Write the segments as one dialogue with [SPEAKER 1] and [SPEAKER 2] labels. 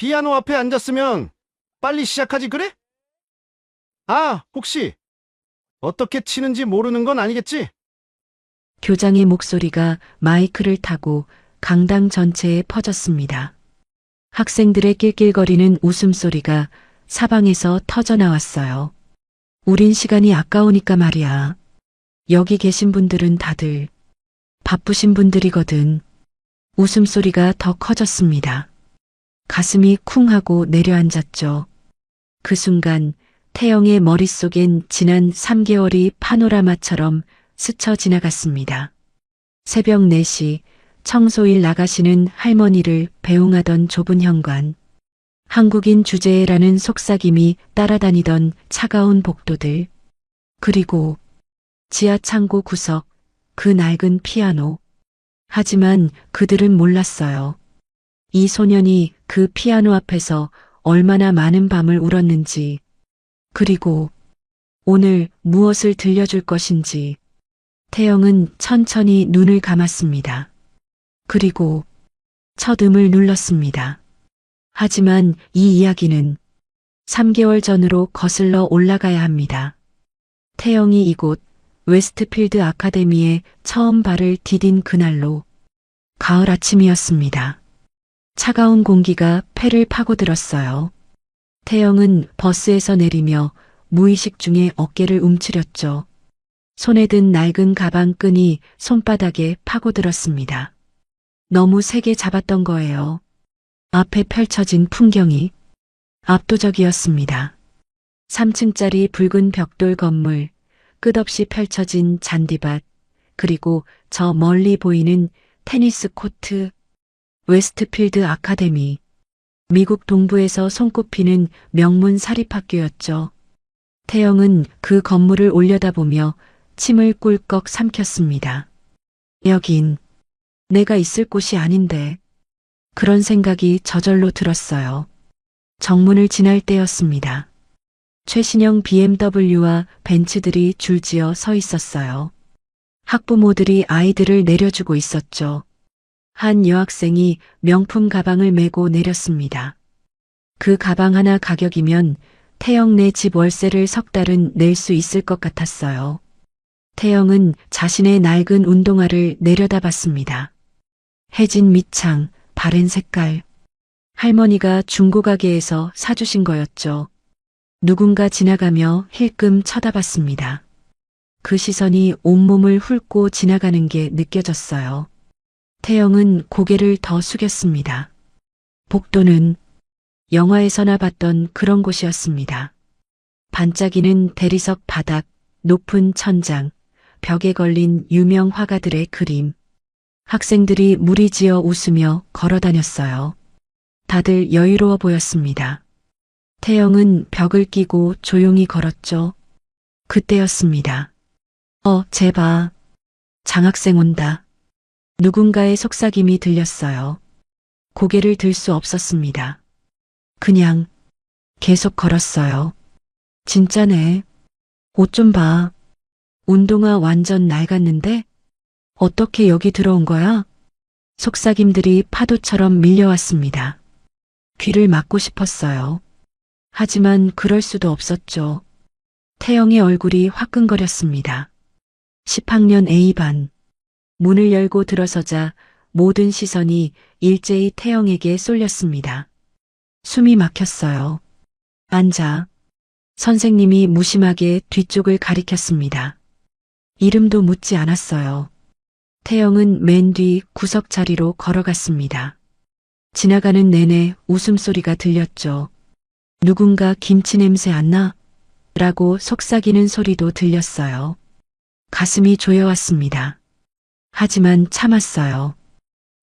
[SPEAKER 1] 피아노 앞에 앉았으면 빨리 시작하지 그래? 아, 혹시 어떻게 치는지 모르는 건 아니겠지?
[SPEAKER 2] 교장의 목소리가 마이크를 타고 강당 전체에 퍼졌습니다. 학생들의 낄낄거리는 웃음소리가 사방에서 터져 나왔어요. 우린 시간이 아까우니까 말이야. 여기 계신 분들은 다들 바쁘신 분들이거든. 웃음소리가 더 커졌습니다. 가슴이 쿵 하고 내려앉았죠. 그 순간 태영의 머릿속엔 지난 3개월이 파노라마처럼 스쳐 지나갔습니다. 새벽 4시 청소일 나가시는 할머니를 배웅하던 좁은 현관. 한국인 주제라는 속삭임이 따라다니던 차가운 복도들. 그리고 지하 창고 구석, 그 낡은 피아노. 하지만 그들은 몰랐어요. 이 소년이 그 피아노 앞에서 얼마나 많은 밤을 울었는지, 그리고 오늘 무엇을 들려줄 것인지. 태영은 천천히 눈을 감았습니다. 그리고 첫 음을 눌렀습니다. 하지만 이 이야기는 3개월 전으로 거슬러 올라가야 합니다. 태영이 이곳 웨스트필드 아카데미에 처음 발을 디딘 그날로 가을 아침이었습니다. 차가운 공기가 폐를 파고들었어요. 태영은 버스에서 내리며 무의식 중에 어깨를 움츠렸죠. 손에 든 낡은 가방 끈이 손바닥에 파고들었습니다. 너무 세게 잡았던 거예요. 앞에 펼쳐진 풍경이 압도적이었습니다. 3층짜리 붉은 벽돌 건물, 끝없이 펼쳐진 잔디밭, 그리고 저 멀리 보이는 테니스 코트, 웨스트필드 아카데미. 미국 동부에서 손꼽히는 명문 사립학교였죠. 태영은 그 건물을 올려다보며 침을 꿀꺽 삼켰습니다. 여긴 내가 있을 곳이 아닌데. 그런 생각이 저절로 들었어요. 정문을 지날 때였습니다. 최신형 BMW와 벤츠들이 줄지어 서 있었어요. 학부모들이 아이들을 내려주고 있었죠. 한 여학생이 명품 가방을 메고 내렸습니다. 그 가방 하나 가격이면 태영네 집 월세를 석 달은 낼 수 있을 것 같았어요. 태영은 자신의 낡은 운동화를 내려다봤습니다. 해진 밑창, 바랜 색깔. 할머니가 중고가게에서 사주신 거였죠. 누군가 지나가며 힐끔 쳐다봤습니다. 그 시선이 온몸을 훑고 지나가는 게 느껴졌어요. 태영은 고개를 더 숙였습니다. 복도는 영화에서나 봤던 그런 곳이었습니다. 반짝이는 대리석 바닥, 높은 천장, 벽에 걸린 유명 화가들의 그림. 학생들이 무리지어 웃으며 걸어 다녔어요. 다들 여유로워 보였습니다. 태영은 벽을 끼고 조용히 걸었죠. 그때였습니다. 쟤 봐. 장학생 온다. 누군가의 속삭임이 들렸어요. 고개를 들 수 없었습니다. 그냥 계속 걸었어요. 진짜네. 옷 좀 봐. 운동화 완전 낡았는데? 어떻게 여기 들어온 거야? 속삭임들이 파도처럼 밀려왔습니다. 귀를 막고 싶었어요. 하지만 그럴 수도 없었죠. 태영의 얼굴이 화끈거렸습니다. 10학년 A반. 문을 열고 들어서자 모든 시선이 일제히 태영에게 쏠렸습니다. 숨이 막혔어요. 앉아. 선생님이 무심하게 뒤쪽을 가리켰습니다. 이름도 묻지 않았어요. 태영은 맨 뒤 구석 자리로 걸어갔습니다. 지나가는 내내 웃음소리가 들렸죠. 누군가 김치 냄새 안 나? 라고 속삭이는 소리도 들렸어요. 가슴이 조여왔습니다. 하지만 참았어요.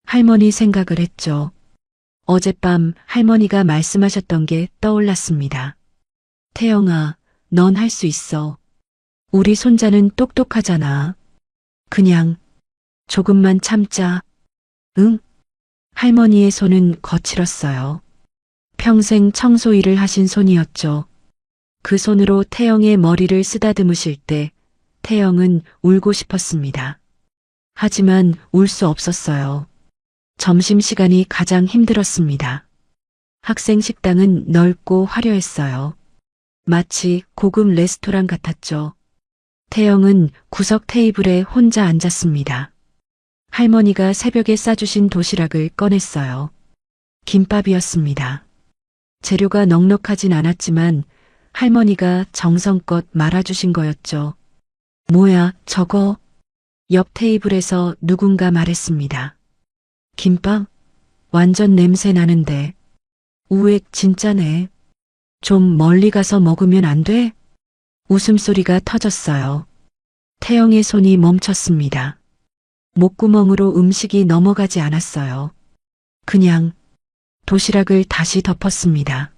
[SPEAKER 2] 할머니 생각을 했죠. 어젯밤 할머니가 말씀하셨던 게 떠올랐습니다. 태영아, 넌 할 수 있어. 우리 손자는 똑똑하잖아. 그냥 조금만 참자. 응? 할머니의 손은 거칠었어요. 평생 청소 일을 하신 손이었죠. 그 손으로 태영의 머리를 쓰다듬으실 때 태영은 울고 싶었습니다. 하지만 울 수 없었어요. 점심시간이 가장 힘들었습니다. 학생 식당은 넓고 화려했어요. 마치 고급 레스토랑 같았죠. 태영은 구석 테이블에 혼자 앉았습니다. 할머니가 새벽에 싸주신 도시락을 꺼냈어요. 김밥이었습니다. 재료가 넉넉하진 않았지만 할머니가 정성껏 말아주신 거였죠. 뭐야, 저거? 옆 테이블에서 누군가 말했습니다. 김밥? 완전 냄새 나는데. 우웩 진짜네. 좀 멀리 가서 먹으면 안 돼? 웃음소리가 터졌어요. 태영의 손이 멈췄습니다. 목구멍으로 음식이 넘어가지 않았어요. 그냥 도시락을 다시 덮었습니다.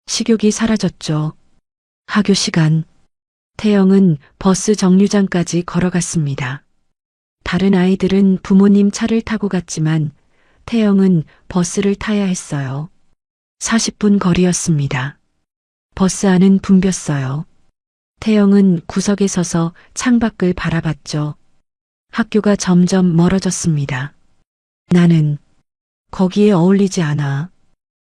[SPEAKER 2] 식욕이 사라졌죠. 학교 시간. 태영은 버스 정류장까지 걸어갔습니다. 다른 아이들은 부모님 차를 타고 갔지만 태영은 버스를 타야 했어요. 40분 거리였습니다. 버스 안은 붐볐어요. 태영은 구석에 서서 창밖을 바라봤죠. 학교가 점점 멀어졌습니다. 나는 거기에 어울리지 않아.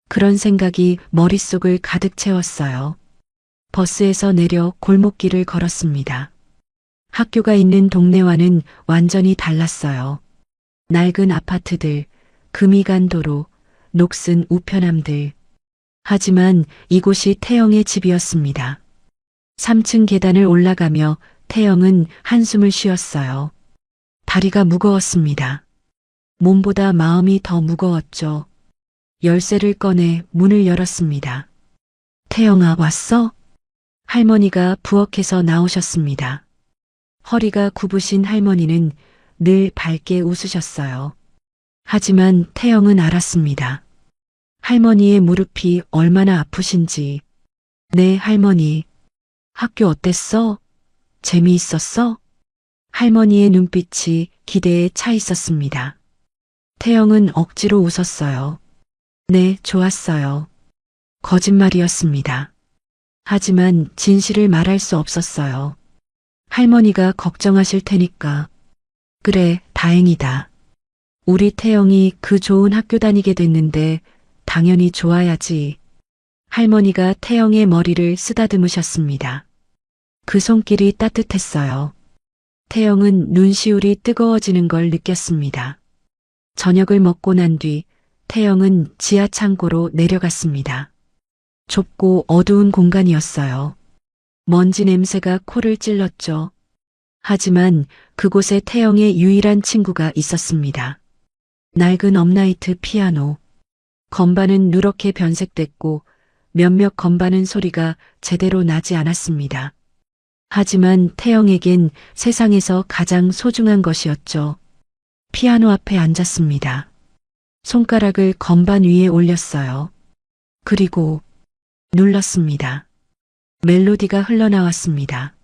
[SPEAKER 2] 그런 생각이 머릿속을 가득 채웠어요. 버스에서 내려 골목길을 걸었습니다. 학교가 있는 동네와는 완전히 달랐어요. 낡은 아파트들, 금이 간 도로, 녹슨 우편함들. 하지만 이곳이 태영의 집이었습니다. 3층 계단을 올라가며 태영은 한숨을 쉬었어요. 다리가 무거웠습니다. 몸보다 마음이 더 무거웠죠. 열쇠를 꺼내 문을 열었습니다. 태영아, 왔어? 할머니가 부엌에서 나오셨습니다. 허리가 굽으신 할머니는 늘 밝게 웃으셨어요. 하지만 태영은 알았습니다. 할머니의 무릎이 얼마나 아프신지. 네, 할머니. 학교 어땠어? 재미있었어? 할머니의 눈빛이 기대에 차 있었습니다. 태영은 억지로 웃었어요. 네, 좋았어요. 거짓말이었습니다. 하지만 진실을 말할 수 없었어요. 할머니가 걱정하실 테니까. 그래, 다행이다. 우리 태영이 그 좋은 학교 다니게 됐는데 당연히 좋아야지. 할머니가 태영의 머리를 쓰다듬으셨습니다. 그 손길이 따뜻했어요. 태영은 눈시울이 뜨거워지는 걸 느꼈습니다. 저녁을 먹고 난 뒤 태영은 지하 창고로 내려갔습니다. 좁고 어두운 공간이었어요. 먼지 냄새가 코를 찔렀죠. 하지만 그곳에 태영의 유일한 친구가 있었습니다. 낡은 업라이트 피아노. 건반은 누렇게 변색됐고 몇몇 건반은 소리가 제대로 나지 않았습니다. 하지만 태영에겐 세상에서 가장 소중한 것이었죠. 피아노 앞에 앉았습니다. 손가락을 건반 위에 올렸어요. 그리고 눌렀습니다. 멜로디가 흘러나왔습니다.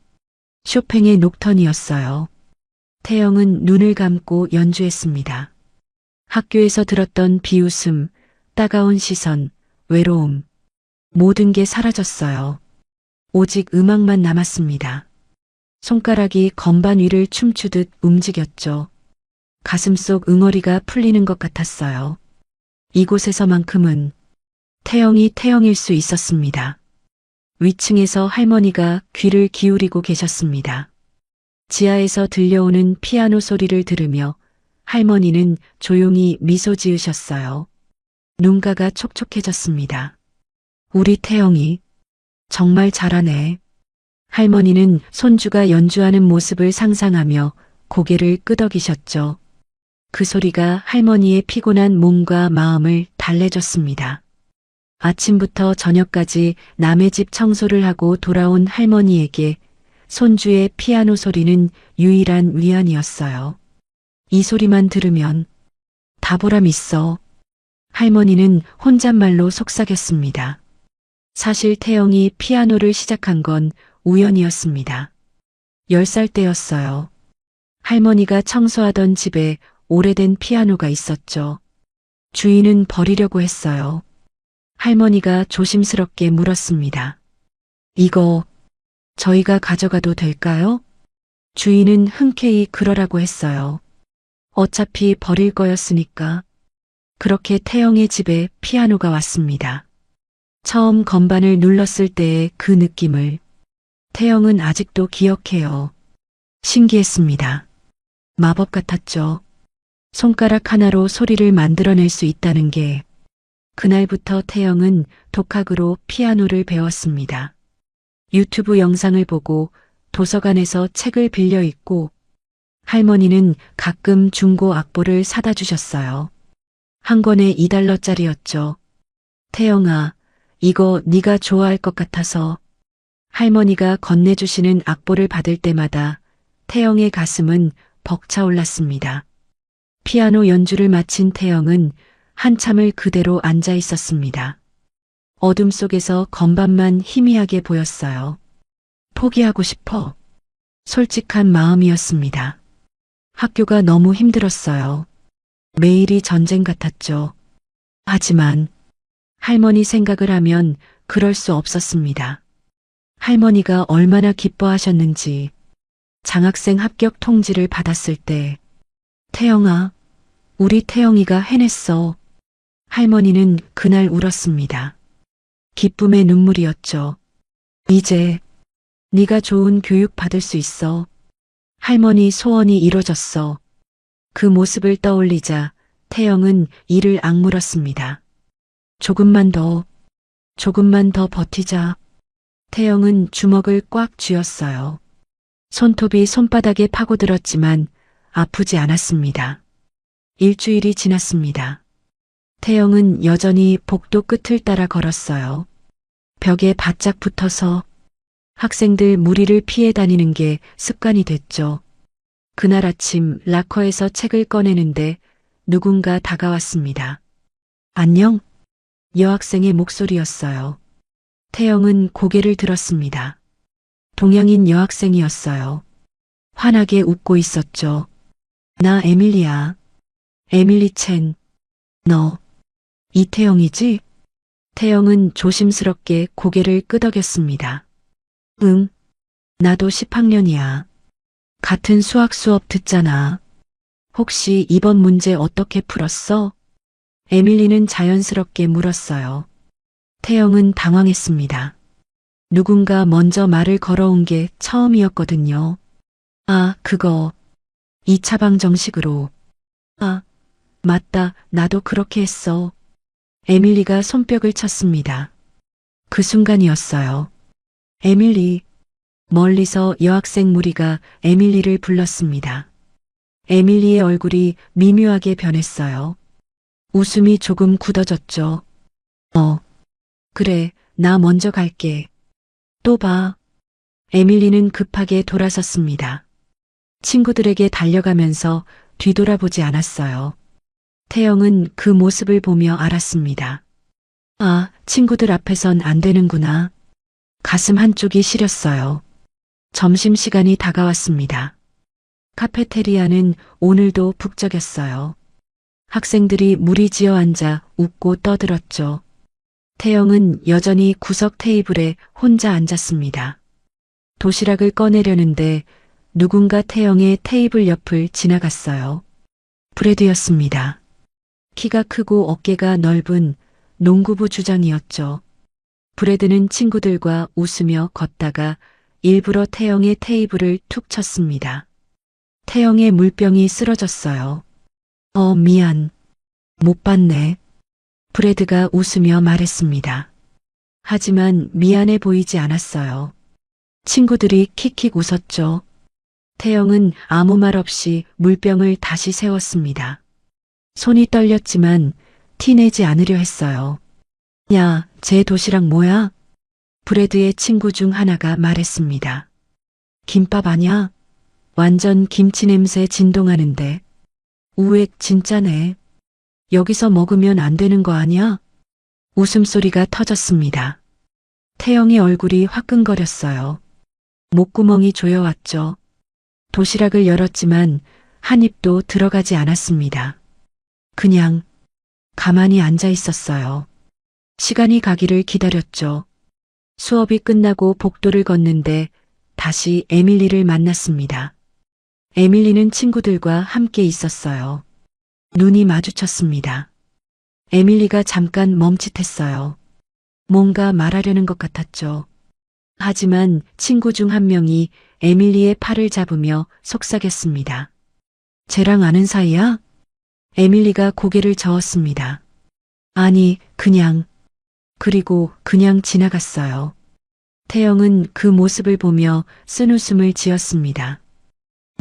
[SPEAKER 2] 쇼팽의 녹턴이었어요. 태영은 눈을 감고 연주했습니다. 학교에서 들었던 비웃음, 따가운 시선, 외로움, 모든 게 사라졌어요. 오직 음악만 남았습니다. 손가락이 건반 위를 춤추듯 움직였죠. 가슴속 응어리가 풀리는 것 같았어요. 이곳에서만큼은 태영이 태영일 수 있었습니다. 위층에서 할머니가 귀를 기울이고 계셨습니다. 지하에서 들려오는 피아노 소리를 들으며 할머니는 조용히 미소 지으셨어요. 눈가가 촉촉해졌습니다. 우리 태영이 정말 잘하네. 할머니는 손주가 연주하는 모습을 상상하며 고개를 끄덕이셨죠. 그 소리가 할머니의 피곤한 몸과 마음을 달래줬습니다. 아침부터 저녁까지 남의 집 청소를 하고 돌아온 할머니에게 손주의 피아노 소리는 유일한 위안이었어요. 이 소리만 들으면 다 보람 있어. 할머니는 혼잣말로 속삭였습니다. 사실 태영이 피아노를 시작한 건 우연이었습니다. 10살 때였어요. 할머니가 청소하던 집에 오래된 피아노가 있었죠. 주인은 버리려고 했어요. 할머니가 조심스럽게 물었습니다. 이거 저희가 가져가도 될까요? 주인은 흔쾌히 그러라고 했어요. 어차피 버릴 거였으니까. 그렇게 태영의 집에 피아노가 왔습니다. 처음 건반을 눌렀을 때의 그 느낌을 태영은 아직도 기억해요. 신기했습니다. 마법 같았죠. 손가락 하나로 소리를 만들어낼 수 있다는 게. 그날부터 태영은 독학으로 피아노를 배웠습니다. 유튜브 영상을 보고 도서관에서 책을 빌려 읽고 할머니는 가끔 중고 악보를 사다 주셨어요. 한 권에 2달러짜리였죠. 태영아, 이거 네가 좋아할 것 같아서. 할머니가 건네주시는 악보를 받을 때마다 태영의 가슴은 벅차올랐습니다. 피아노 연주를 마친 태영은 한참을 그대로 앉아 있었습니다. 어둠 속에서 건반만 희미하게 보였어요. 포기하고 싶어. 솔직한 마음이었습니다. 학교가 너무 힘들었어요. 매일이 전쟁 같았죠. 하지만 할머니 생각을 하면 그럴 수 없었습니다. 할머니가 얼마나 기뻐하셨는지 장학생 합격 통지를 받았을 때 태영아, 우리 태영이가 해냈어. 할머니는 그날 울었습니다. 기쁨의 눈물이었죠. 이제 네가 좋은 교육 받을 수 있어. 할머니 소원이 이루어졌어. 그 모습을 떠올리자 태영은 이를 악물었습니다. 조금만 더 버티자. 태영은 주먹을 꽉 쥐었어요. 손톱이 손바닥에 파고들었지만 아프지 않았습니다. 일주일이 지났습니다. 태영은 여전히 복도 끝을 따라 걸었어요. 벽에 바짝 붙어서 학생들 무리를 피해 다니는 게 습관이 됐죠. 그날 아침 락커에서 책을 꺼내는데 누군가 다가왔습니다. 안녕? 여학생의 목소리였어요. 태영은 고개를 들었습니다. 동양인 여학생이었어요. 환하게 웃고 있었죠. 나 에밀리야. 에밀리 첸. 너 이태영이지? 태영은 조심스럽게 고개를 끄덕였습니다. 응, 나도 10학년이야. 같은 수학 수업 듣잖아. 혹시 이번 문제 어떻게 풀었어? 에밀리는 자연스럽게 물었어요. 태영은 당황했습니다. 누군가 먼저 말을 걸어온 게 처음이었거든요. 아, 그거. 2차 방 정식으로. 아, 맞다. 나도 그렇게 했어. 에밀리가 손뼉을 쳤습니다. 그 순간이었어요. 에밀리. 멀리서 여학생 무리가 에밀리를 불렀습니다. 에밀리의 얼굴이 미묘하게 변했어요. 웃음이 조금 굳어졌죠. 그래, 나 먼저 갈게. 또 봐. 에밀리는 급하게 돌아섰습니다. 친구들에게 달려가면서 뒤돌아보지 않았어요. 태영은 그 모습을 보며 알았습니다. 아, 친구들 앞에선 안 되는구나. 가슴 한쪽이 시렸어요. 점심시간이 다가왔습니다. 카페테리아는 오늘도 북적였어요. 학생들이 무리지어 앉아 웃고 떠들었죠. 태영은 여전히 구석 테이블에 혼자 앉았습니다. 도시락을 꺼내려는데 누군가 태영의 테이블 옆을 지나갔어요. 브래드였습니다. 키가 크고 어깨가 넓은 농구부 주장이었죠. 브래드는 친구들과 웃으며 걷다가 일부러 태영의 테이블을 툭 쳤습니다. 태영의 물병이 쓰러졌어요. 미안. 못 봤네. 브래드가 웃으며 말했습니다. 하지만 미안해 보이지 않았어요. 친구들이 킥킥 웃었죠. 태영은 아무 말 없이 물병을 다시 세웠습니다. 손이 떨렸지만 티내지 않으려 했어요. 야, 제 도시락 뭐야? 브래드의 친구 중 하나가 말했습니다. 김밥 아냐? 완전 김치 냄새 진동하는데. 우엑 진짜네. 여기서 먹으면 안 되는 거 아니야? 웃음소리가 터졌습니다. 태영의 얼굴이 화끈거렸어요. 목구멍이 조여왔죠. 도시락을 열었지만 한 입도 들어가지 않았습니다. 그냥 가만히 앉아 있었어요. 시간이 가기를 기다렸죠. 수업이 끝나고 복도를 걷는데 다시 에밀리를 만났습니다. 에밀리는 친구들과 함께 있었어요. 눈이 마주쳤습니다. 에밀리가 잠깐 멈칫했어요. 뭔가 말하려는 것 같았죠. 하지만 친구 중 한 명이 에밀리의 팔을 잡으며 속삭였습니다. 쟤랑 아는 사이야? 에밀리가 고개를 저었습니다. 아니, 그리고 그냥 지나갔어요. 태영은 그 모습을 보며 쓴웃음을 지었습니다.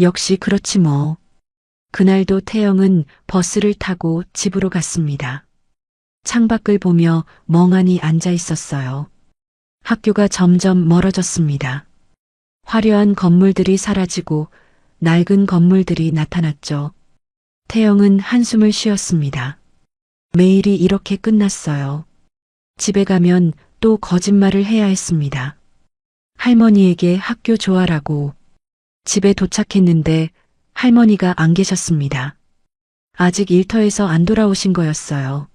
[SPEAKER 2] 역시 그렇지 뭐. 그날도 태영은 버스를 타고 집으로 갔습니다. 창밖을 보며 멍하니 앉아 있었어요. 학교가 점점 멀어졌습니다. 화려한 건물들이 사라지고 낡은 건물들이 나타났죠. 태영은 한숨을 쉬었습니다. 매일이 이렇게 끝났어요. 집에 가면 또 거짓말을 해야 했습니다. 할머니에게 학교 조화라고. 집에 도착했는데 할머니가 안 계셨습니다. 아직 일터에서 안 돌아오신 거였어요.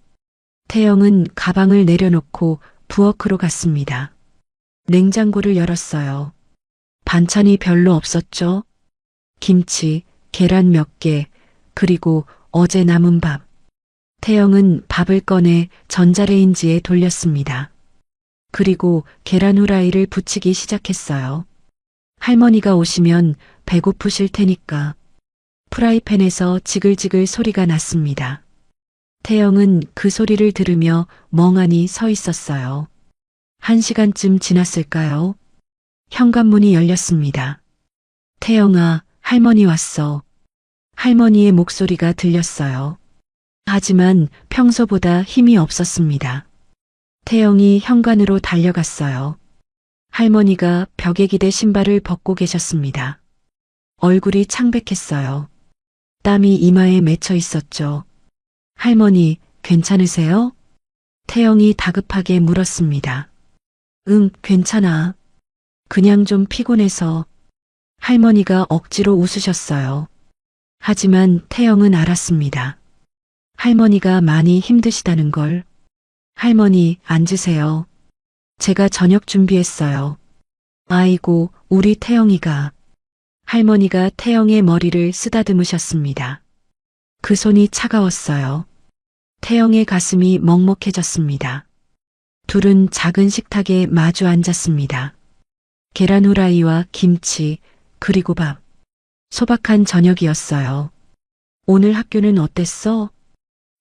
[SPEAKER 2] 태영은 가방을 내려놓고 부엌으로 갔습니다. 냉장고를 열었어요. 반찬이 별로 없었죠? 김치, 계란 몇 개, 그리고 어제 남은 밥. 태영은 밥을 꺼내 전자레인지에 돌렸습니다. 그리고 계란 후라이를 부치기 시작했어요. 할머니가 오시면 배고프실 테니까. 프라이팬에서 지글지글 소리가 났습니다. 태영은 그 소리를 들으며 멍하니 서 있었어요. 1시간쯤 지났을까요? 현관문이 열렸습니다. 태영아, 할머니 왔어. 할머니의 목소리가 들렸어요. 하지만 평소보다 힘이 없었습니다. 태영이 현관으로 달려갔어요. 할머니가 벽에 기대 신발을 벗고 계셨습니다. 얼굴이 창백했어요. 땀이 이마에 맺혀 있었죠. 할머니, 괜찮으세요? 태영이 다급하게 물었습니다. 응, 괜찮아. 그냥 좀 피곤해서. 할머니가 억지로 웃으셨어요. 하지만 태영은 알았습니다. 할머니가 많이 힘드시다는 걸. 할머니, 앉으세요. 제가 저녁 준비했어요. 아이고, 우리 태영이가. 할머니가 태영의 머리를 쓰다듬으셨습니다. 그 손이 차가웠어요. 태영의 가슴이 먹먹해졌습니다. 둘은 작은 식탁에 마주 앉았습니다. 계란 후라이와 김치, 그리고 밥. 소박한 저녁이었어요. 오늘 학교는 어땠어?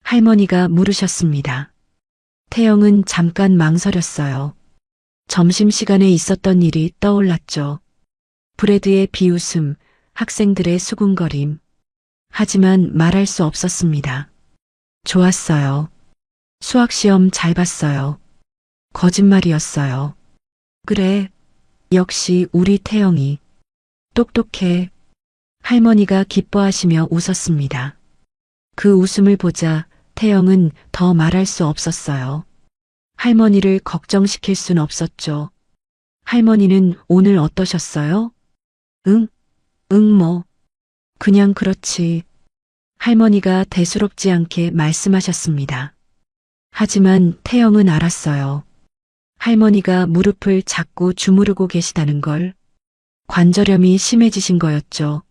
[SPEAKER 2] 할머니가 물으셨습니다. 태영은 잠깐 망설였어요. 점심시간에 있었던 일이 떠올랐죠. 브레드의 비웃음, 학생들의 수군거림. 하지만 말할 수 없었습니다. 좋았어요. 수학시험 잘 봤어요. 거짓말이었어요. 그래, 역시 우리 태영이. 똑똑해. 할머니가 기뻐하시며 웃었습니다. 그 웃음을 보자 태영은 더 말할 수 없었어요. 할머니를 걱정시킬 순 없었죠. 할머니는 오늘 어떠셨어요? 응, 뭐. 그냥 그렇지. 할머니가 대수롭지 않게 말씀하셨습니다. 하지만 태영은 알았어요. 할머니가 무릎을 자꾸 주무르고 계시다는 걸. 관절염이 심해지신 거였죠.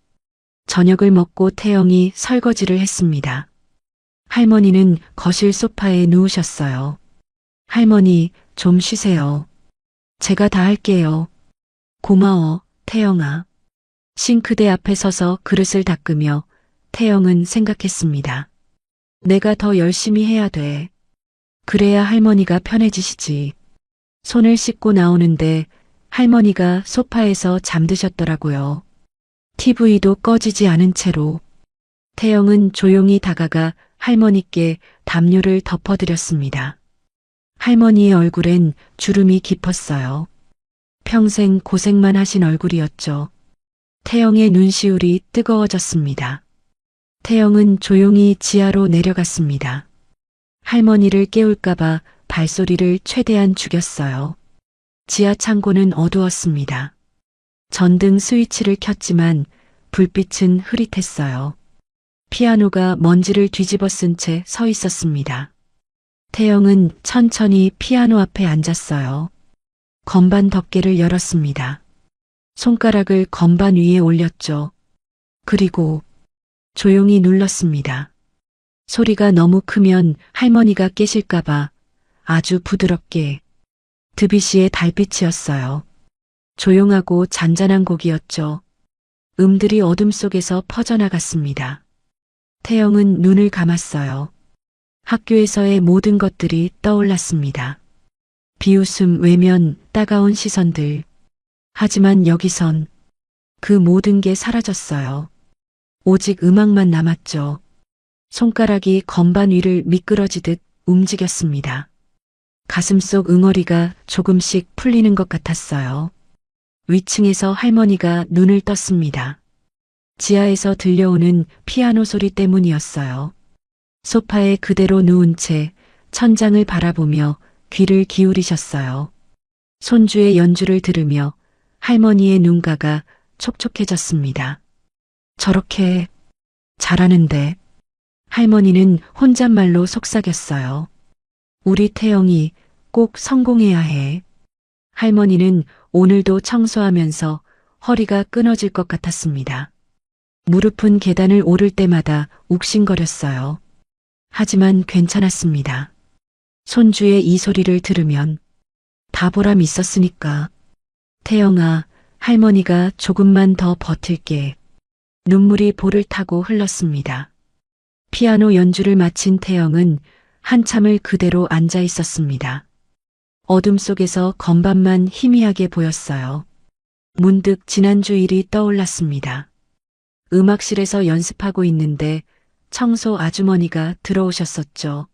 [SPEAKER 2] 저녁을 먹고 태영이 설거지를 했습니다. 할머니는 거실 소파에 누우셨어요. 할머니, 좀 쉬세요. 제가 다 할게요. 고마워, 태영아. 싱크대 앞에 서서 그릇을 닦으며 태영은 생각했습니다. 내가 더 열심히 해야 돼. 그래야 할머니가 편해지시지. 손을 씻고 나오는데 할머니가 소파에서 잠드셨더라고요. TV도 꺼지지 않은 채로. 태영은 조용히 다가가 할머니께 담요를 덮어드렸습니다. 할머니의 얼굴엔 주름이 깊었어요. 평생 고생만 하신 얼굴이었죠. 태영의 눈시울이 뜨거워졌습니다. 태영은 조용히 지하로 내려갔습니다. 할머니를 깨울까봐 발소리를 최대한 죽였어요. 지하 창고는 어두웠습니다. 전등 스위치를 켰지만 불빛은 흐릿했어요. 피아노가 먼지를 뒤집어 쓴 채 서 있었습니다. 태영은 천천히 피아노 앞에 앉았어요. 건반 덮개를 열었습니다. 손가락을 건반 위에 올렸죠. 그리고 조용히 눌렀습니다. 소리가 너무 크면 할머니가 깨실까봐 아주 부드럽게 드뷔시의 달빛이었어요. 조용하고 잔잔한 곡이었죠. 음들이 어둠 속에서 퍼져나갔습니다. 태영은 눈을 감았어요. 학교에서의 모든 것들이 떠올랐습니다. 비웃음, 외면, 따가운 시선들. 하지만 여기선 그 모든 게 사라졌어요. 오직 음악만 남았죠. 손가락이 건반 위를 미끄러지듯 움직였습니다. 가슴속 응어리가 조금씩 풀리는 것 같았어요. 위층에서 할머니가 눈을 떴습니다. 지하에서 들려오는 피아노 소리 때문이었어요. 소파에 그대로 누운 채 천장을 바라보며 귀를 기울이셨어요. 손주의 연주를 들으며 할머니의 눈가가 촉촉해졌습니다. 저렇게 잘하는데. 할머니는 혼잣말로 속삭였어요. 우리 태영이 꼭 성공해야 해. 할머니는 오늘도 청소하면서 허리가 끊어질 것 같았습니다. 무릎은 계단을 오를 때마다 욱신거렸어요. 하지만 괜찮았습니다. 손주의 이 소리를 들으면 다 보람 있었으니까. 태영아, 할머니가 조금만 더 버틸게. 눈물이 볼을 타고 흘렀습니다. 피아노 연주를 마친 태영은 한참을 그대로 앉아 있었습니다. 어둠 속에서 건반만 희미하게 보였어요. 문득 지난주 일이 떠올랐습니다. 음악실에서 연습하고 있는데 청소 아주머니가 들어오셨었죠.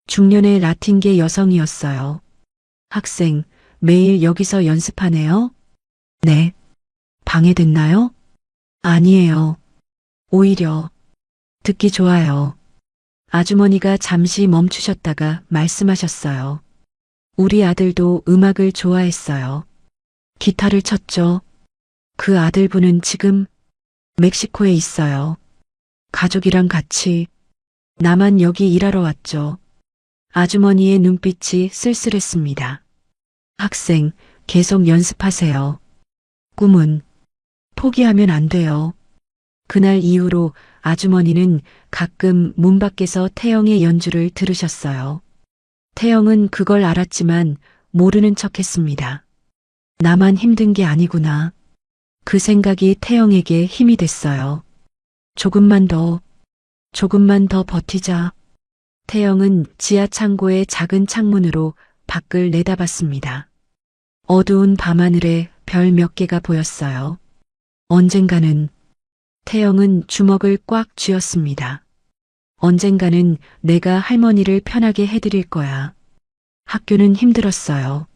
[SPEAKER 2] 중년의 라틴계 여성이었어요. 학생, 매일 여기서 연습하네요? 네. 방해됐나요? 아니에요. 오히려 듣기 좋아요. 아주머니가 잠시 멈추셨다가 말씀하셨어요. 우리 아들도 음악을 좋아했어요. 기타를 쳤죠. 그 아들분은 지금 멕시코에 있어요. 가족이랑 같이. 나만 여기 일하러 왔죠. 아주머니의 눈빛이 쓸쓸했습니다. 학생, 계속 연습하세요. 꿈은 포기하면 안 돼요. 그날 이후로 아주머니는 가끔 문 밖에서 태영의 연주를 들으셨어요. 태영은 그걸 알았지만 모르는 척했습니다. 나만 힘든 게 아니구나. 그 생각이 태영에게 힘이 됐어요. 조금만 더 버티자. 태영은 지하 창고의 작은 창문으로 밖을 내다봤습니다. 어두운 밤하늘에 별 몇 개가 보였어요. 언젠가는. 태영은 주먹을 꽉 쥐었습니다. 언젠가는 내가 할머니를 편하게 해드릴 거야. 학교는 힘들었어요.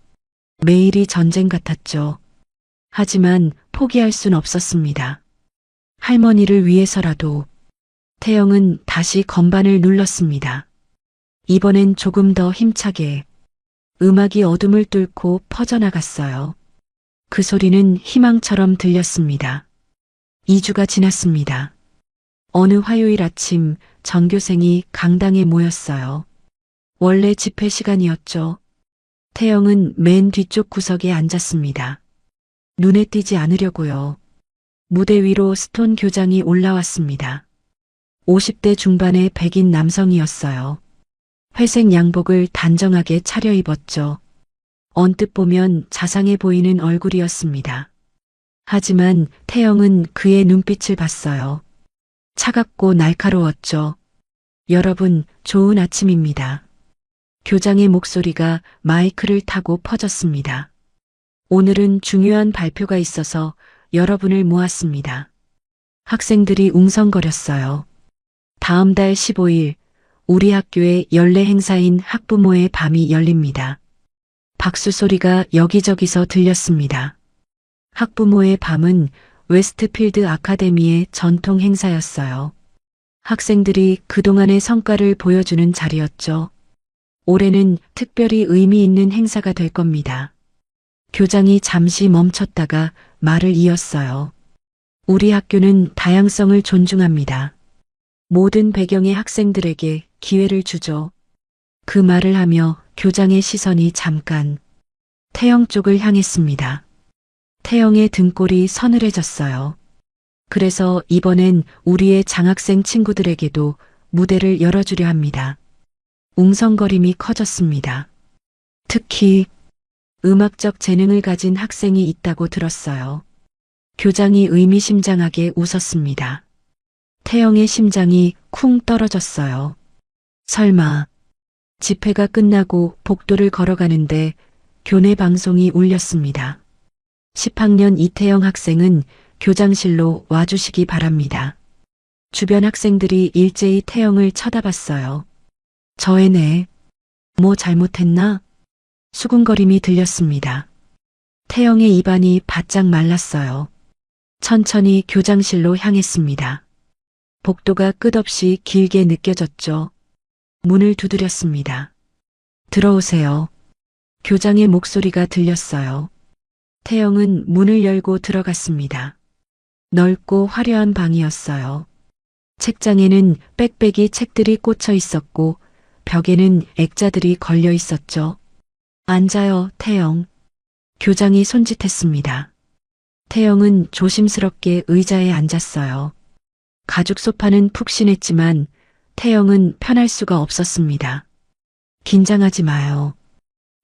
[SPEAKER 2] 매일이 전쟁 같았죠. 하지만 포기할 순 없었습니다. 할머니를 위해서라도. 태영은 다시 건반을 눌렀습니다. 이번엔 조금 더 힘차게. 음악이 어둠을 뚫고 퍼져나갔어요. 그 소리는 희망처럼 들렸습니다. 2주가 지났습니다. 어느 화요일 아침 전교생이 강당에 모였어요. 원래 집회 시간이었죠. 태영은 맨 뒤쪽 구석에 앉았습니다. 눈에 띄지 않으려고요. 무대 위로 스톤 교장이 올라왔습니다. 50대 중반의 백인 남성이었어요. 회색 양복을 단정하게 차려입었죠. 언뜻 보면 자상해 보이는 얼굴이었습니다. 하지만 태영은 그의 눈빛을 봤어요. 차갑고 날카로웠죠. 여러분, 좋은 아침입니다. 교장의 목소리가 마이크를 타고 퍼졌습니다. 오늘은 중요한 발표가 있어서 여러분을 모았습니다. 학생들이 웅성거렸어요. 다음 달 15일 우리 학교의 연례 행사인 학부모의 밤이 열립니다. 박수 소리가 여기저기서 들렸습니다. 학부모의 밤은 웨스트필드 아카데미의 전통 행사였어요. 학생들이 그동안의 성과를 보여주는 자리였죠. 올해는 특별히 의미 있는 행사가 될 겁니다. 교장이 잠시 멈췄다가 말을 이었어요. 우리 학교는 다양성을 존중합니다. 모든 배경의 학생들에게 기회를 주죠. 그 말을 하며 교장의 시선이 잠깐 태영 쪽을 향했습니다. 태영의 등골이 서늘해졌어요. 그래서 이번엔 우리의 장학생 친구들에게도 무대를 열어주려 합니다. 웅성거림이 커졌습니다. 특히 음악적 재능을 가진 학생이 있다고 들었어요. 교장이 의미심장하게 웃었습니다. 태영의 심장이 쿵 떨어졌어요. 설마 집회가 끝나고 복도를 걸어가는데 교내 방송이 울렸습니다. 10학년 이태영 학생은 교장실로 와주시기 바랍니다. 주변 학생들이 일제히 태영을 쳐다봤어요. 저 애네. 뭐 잘못했나? 수군거림이 들렸습니다. 태영의 입안이 바짝 말랐어요. 천천히 교장실로 향했습니다. 복도가 끝없이 길게 느껴졌죠. 문을 두드렸습니다. 들어오세요. 교장의 목소리가 들렸어요. 태영은 문을 열고 들어갔습니다. 넓고 화려한 방이었어요. 책장에는 빽빽이 책들이 꽂혀 있었고 벽에는 액자들이 걸려 있었죠. 앉아요, 태영. 교장이 손짓했습니다. 태영은 조심스럽게 의자에 앉았어요. 가죽 소파는 푹신했지만 태영은 편할 수가 없었습니다. 긴장하지 마요.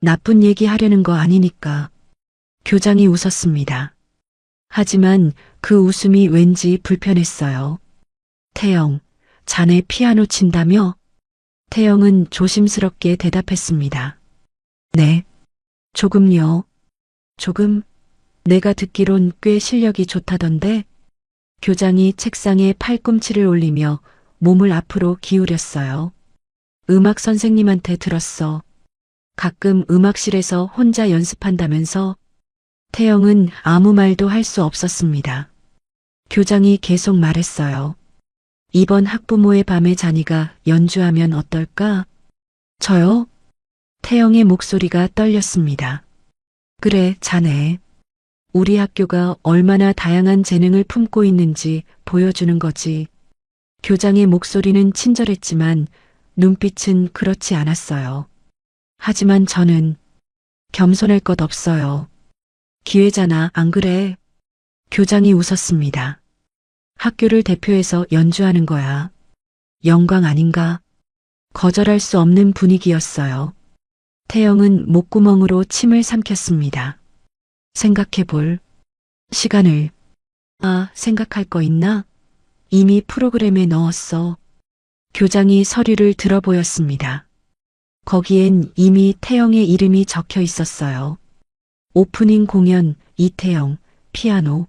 [SPEAKER 2] 나쁜 얘기 하려는 거 아니니까. 교장이 웃었습니다. 하지만 그 웃음이 왠지 불편했어요. 태영, 자네 피아노 친다며? 태영은 조심스럽게 대답했습니다. 네. 조금요. 조금? 내가 듣기론 꽤 실력이 좋다던데? 교장이 책상에 팔꿈치를 올리며 몸을 앞으로 기울였어요. 음악 선생님한테 들었어. 가끔 음악실에서 혼자 연습한다면서? 태영은 아무 말도 할 수 없었습니다. 교장이 계속 말했어요. 이번 학부모의 밤에 자니가 연주하면 어떨까? 저요? 태영의 목소리가 떨렸습니다. 그래, 자네. 우리 학교가 얼마나 다양한 재능을 품고 있는지 보여주는 거지. 교장의 목소리는 친절했지만 눈빛은 그렇지 않았어요. 하지만 저는 겸손할 것 없어요. 기회잖아, 안 그래? 교장이 웃었습니다. 학교를 대표해서 연주하는 거야. 영광 아닌가? 거절할 수 없는 분위기였어요. 태영은 목구멍으로 침을 삼켰습니다. 생각해 볼 시간을. 생각할 거 있나? 이미 프로그램에 넣었어. 교장이 서류를 들어 보였습니다. 거기엔 이미 태영의 이름이 적혀 있었어요. 오프닝 공연 이태영, 피아노.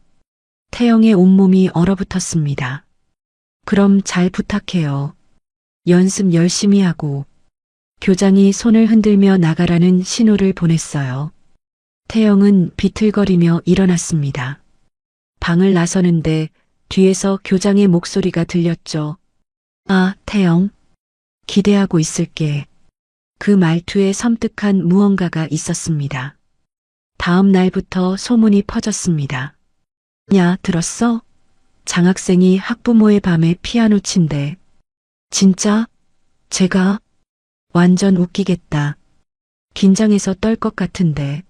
[SPEAKER 2] 태영의 온몸이 얼어붙었습니다. 그럼 잘 부탁해요. 연습 열심히 하고. 교장이 손을 흔들며 나가라는 신호를 보냈어요. 태영은 비틀거리며 일어났습니다. 방을 나서는데 뒤에서 교장의 목소리가 들렸죠. 태영. 기대하고 있을게. 그 말투에 섬뜩한 무언가가 있었습니다. 다음 날부터 소문이 퍼졌습니다. 야, 들었어? 장학생이 학부모의 밤에 피아노 친대. 진짜? 제가? 완전 웃기겠다. 긴장해서 떨 것 같은데.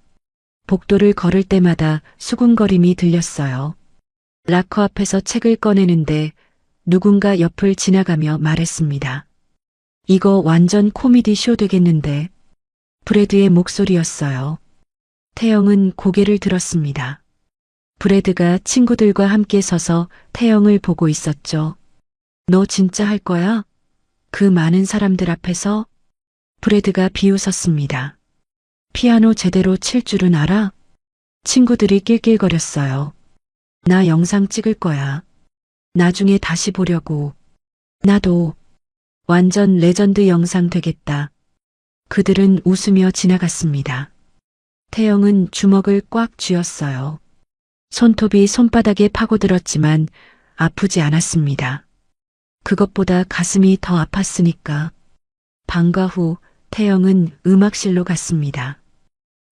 [SPEAKER 2] 복도를 걸을 때마다 수군거림이 들렸어요. 락커 앞에서 책을 꺼내는데 누군가 옆을 지나가며 말했습니다. 이거 완전 코미디 쇼 되겠는데. 브래드의 목소리였어요. 태영은 고개를 들었습니다. 브래드가 친구들과 함께 서서 태영을 보고 있었죠. 너 진짜 할 거야? 그 많은 사람들 앞에서? 브래드가 비웃었습니다. 피아노 제대로 칠 줄은 알아? 친구들이 낄낄거렸어요. 나 영상 찍을 거야. 나중에 다시 보려고. 나도. 완전 레전드 영상 되겠다. 그들은 웃으며 지나갔습니다. 태영은 주먹을 꽉 쥐었어요. 손톱이 손바닥에 파고들었지만 아프지 않았습니다. 그것보다 가슴이 더 아팠으니까. 방과 후 태영은 음악실로 갔습니다.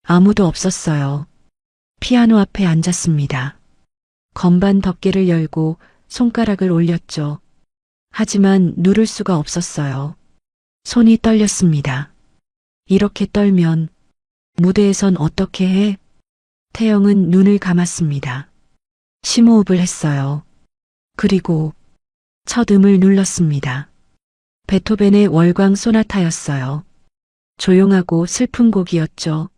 [SPEAKER 2] 아무도 없었어요. 피아노 앞에 앉았습니다. 건반 덮개를 열고 손가락을 올렸죠. 하지만 누를 수가 없었어요. 손이 떨렸습니다. 이렇게 떨면 무대에선 어떻게 해? 태영은 눈을 감았습니다. 심호흡을 했어요. 그리고 첫 음을 눌렀습니다. 베토벤의 월광 소나타였어요. 조용하고 슬픈 곡이었죠.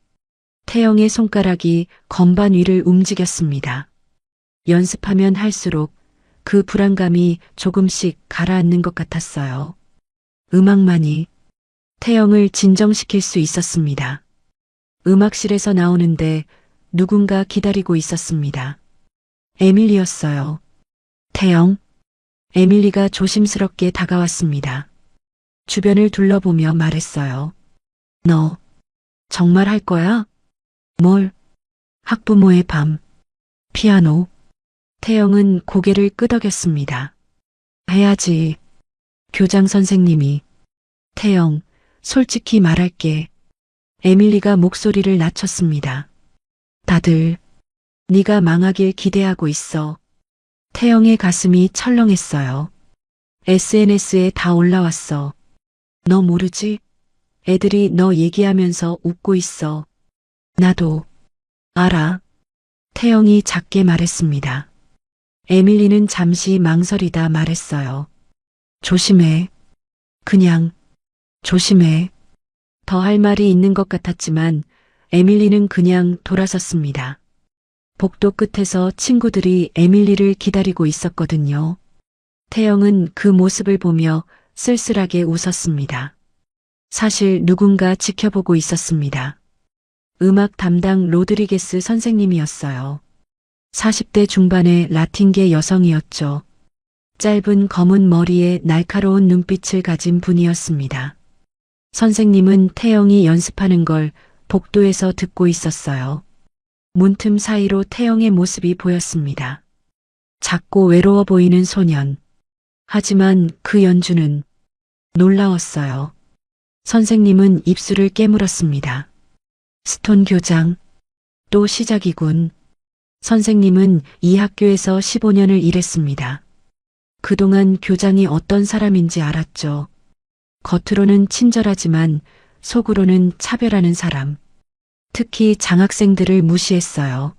[SPEAKER 2] 태영의 손가락이 건반 위를 움직였습니다. 연습하면 할수록 그 불안감이 조금씩 가라앉는 것 같았어요. 음악만이 태영을 진정시킬 수 있었습니다. 음악실에서 나오는데 누군가 기다리고 있었습니다. 에밀리였어요. 태영. 에밀리가 조심스럽게 다가왔습니다. 주변을 둘러보며 말했어요. 너 정말 할 거야? 뭘? 학부모의 밤. 피아노. 태영은 고개를 끄덕였습니다. 해야지. 교장 선생님이. 태영, 솔직히 말할게. 에밀리가 목소리를 낮췄습니다. 다들 네가 망하길 기대하고 있어. 태영의 가슴이 철렁했어요. SNS에 다 올라왔어. 너 모르지? 애들이 너 얘기하면서 웃고 있어. 나도 알아. 태영이 작게 말했습니다. 에밀리는 잠시 망설이다 말했어요. 조심해. 그냥 조심해. 더 할 말이 있는 것 같았지만 에밀리는 그냥 돌아섰습니다. 복도 끝에서 친구들이 에밀리를 기다리고 있었거든요. 태영은 그 모습을 보며 쓸쓸하게 웃었습니다. 사실 누군가 지켜보고 있었습니다. 음악 담당 로드리게스 선생님이었어요. 40대 중반의 라틴계 여성이었죠. 짧은 검은 머리에 날카로운 눈빛을 가진 분이었습니다. 선생님은 태영이 연습하는 걸 복도에서 듣고 있었어요. 문틈 사이로 태영의 모습이 보였습니다. 작고 외로워 보이는 소년. 하지만 그 연주는 놀라웠어요. 선생님은 입술을 깨물었습니다. 스톤 교장, 또 시작이군. 선생님은 이 학교에서 15년을 일했습니다. 그동안 교장이 어떤 사람인지 알았죠. 겉으로는 친절하지만 속으로는 차별하는 사람. 특히 장학생들을 무시했어요.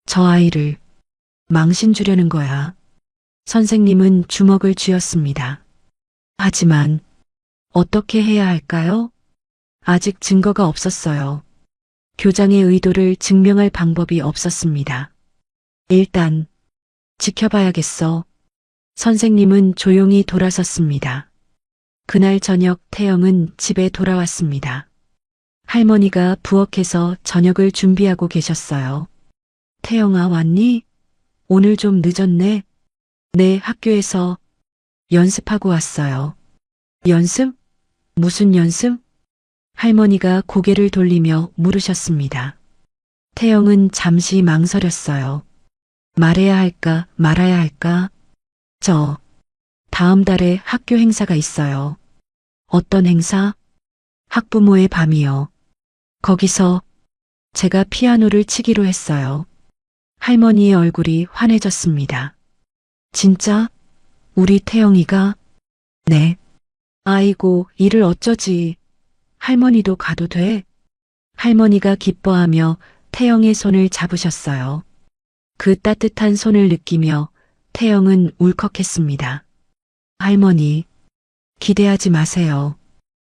[SPEAKER 2] 저 아이를 망신 주려는 거야. 선생님은 주먹을 쥐었습니다. 하지만 어떻게 해야 할까요? 아직 증거가 없었어요. 교장의 의도를 증명할 방법이 없었습니다. 일단 지켜봐야겠어. 선생님은 조용히 돌아섰습니다. 그날 저녁 태영은 집에 돌아왔습니다. 할머니가 부엌에서 저녁을 준비하고 계셨어요. 태영아, 왔니? 오늘 좀 늦었네. 네, 학교에서 연습하고 왔어요. 연습? 무슨 연습? 할머니가 고개를 돌리며 물으셨습니다. 태영은 잠시 망설였어요. 말해야 할까, 말아야 할까? 다음 달에 학교 행사가 있어요. 어떤 행사? 학부모의 밤이요. 거기서 제가 피아노를 치기로 했어요. 할머니의 얼굴이 환해졌습니다. 진짜? 우리 태영이가? 네. 아이고, 이를 어쩌지. 할머니도 가도 돼? 할머니가 기뻐하며 태영의 손을 잡으셨어요. 그 따뜻한 손을 느끼며 태영은 울컥했습니다. 할머니, 기대하지 마세요.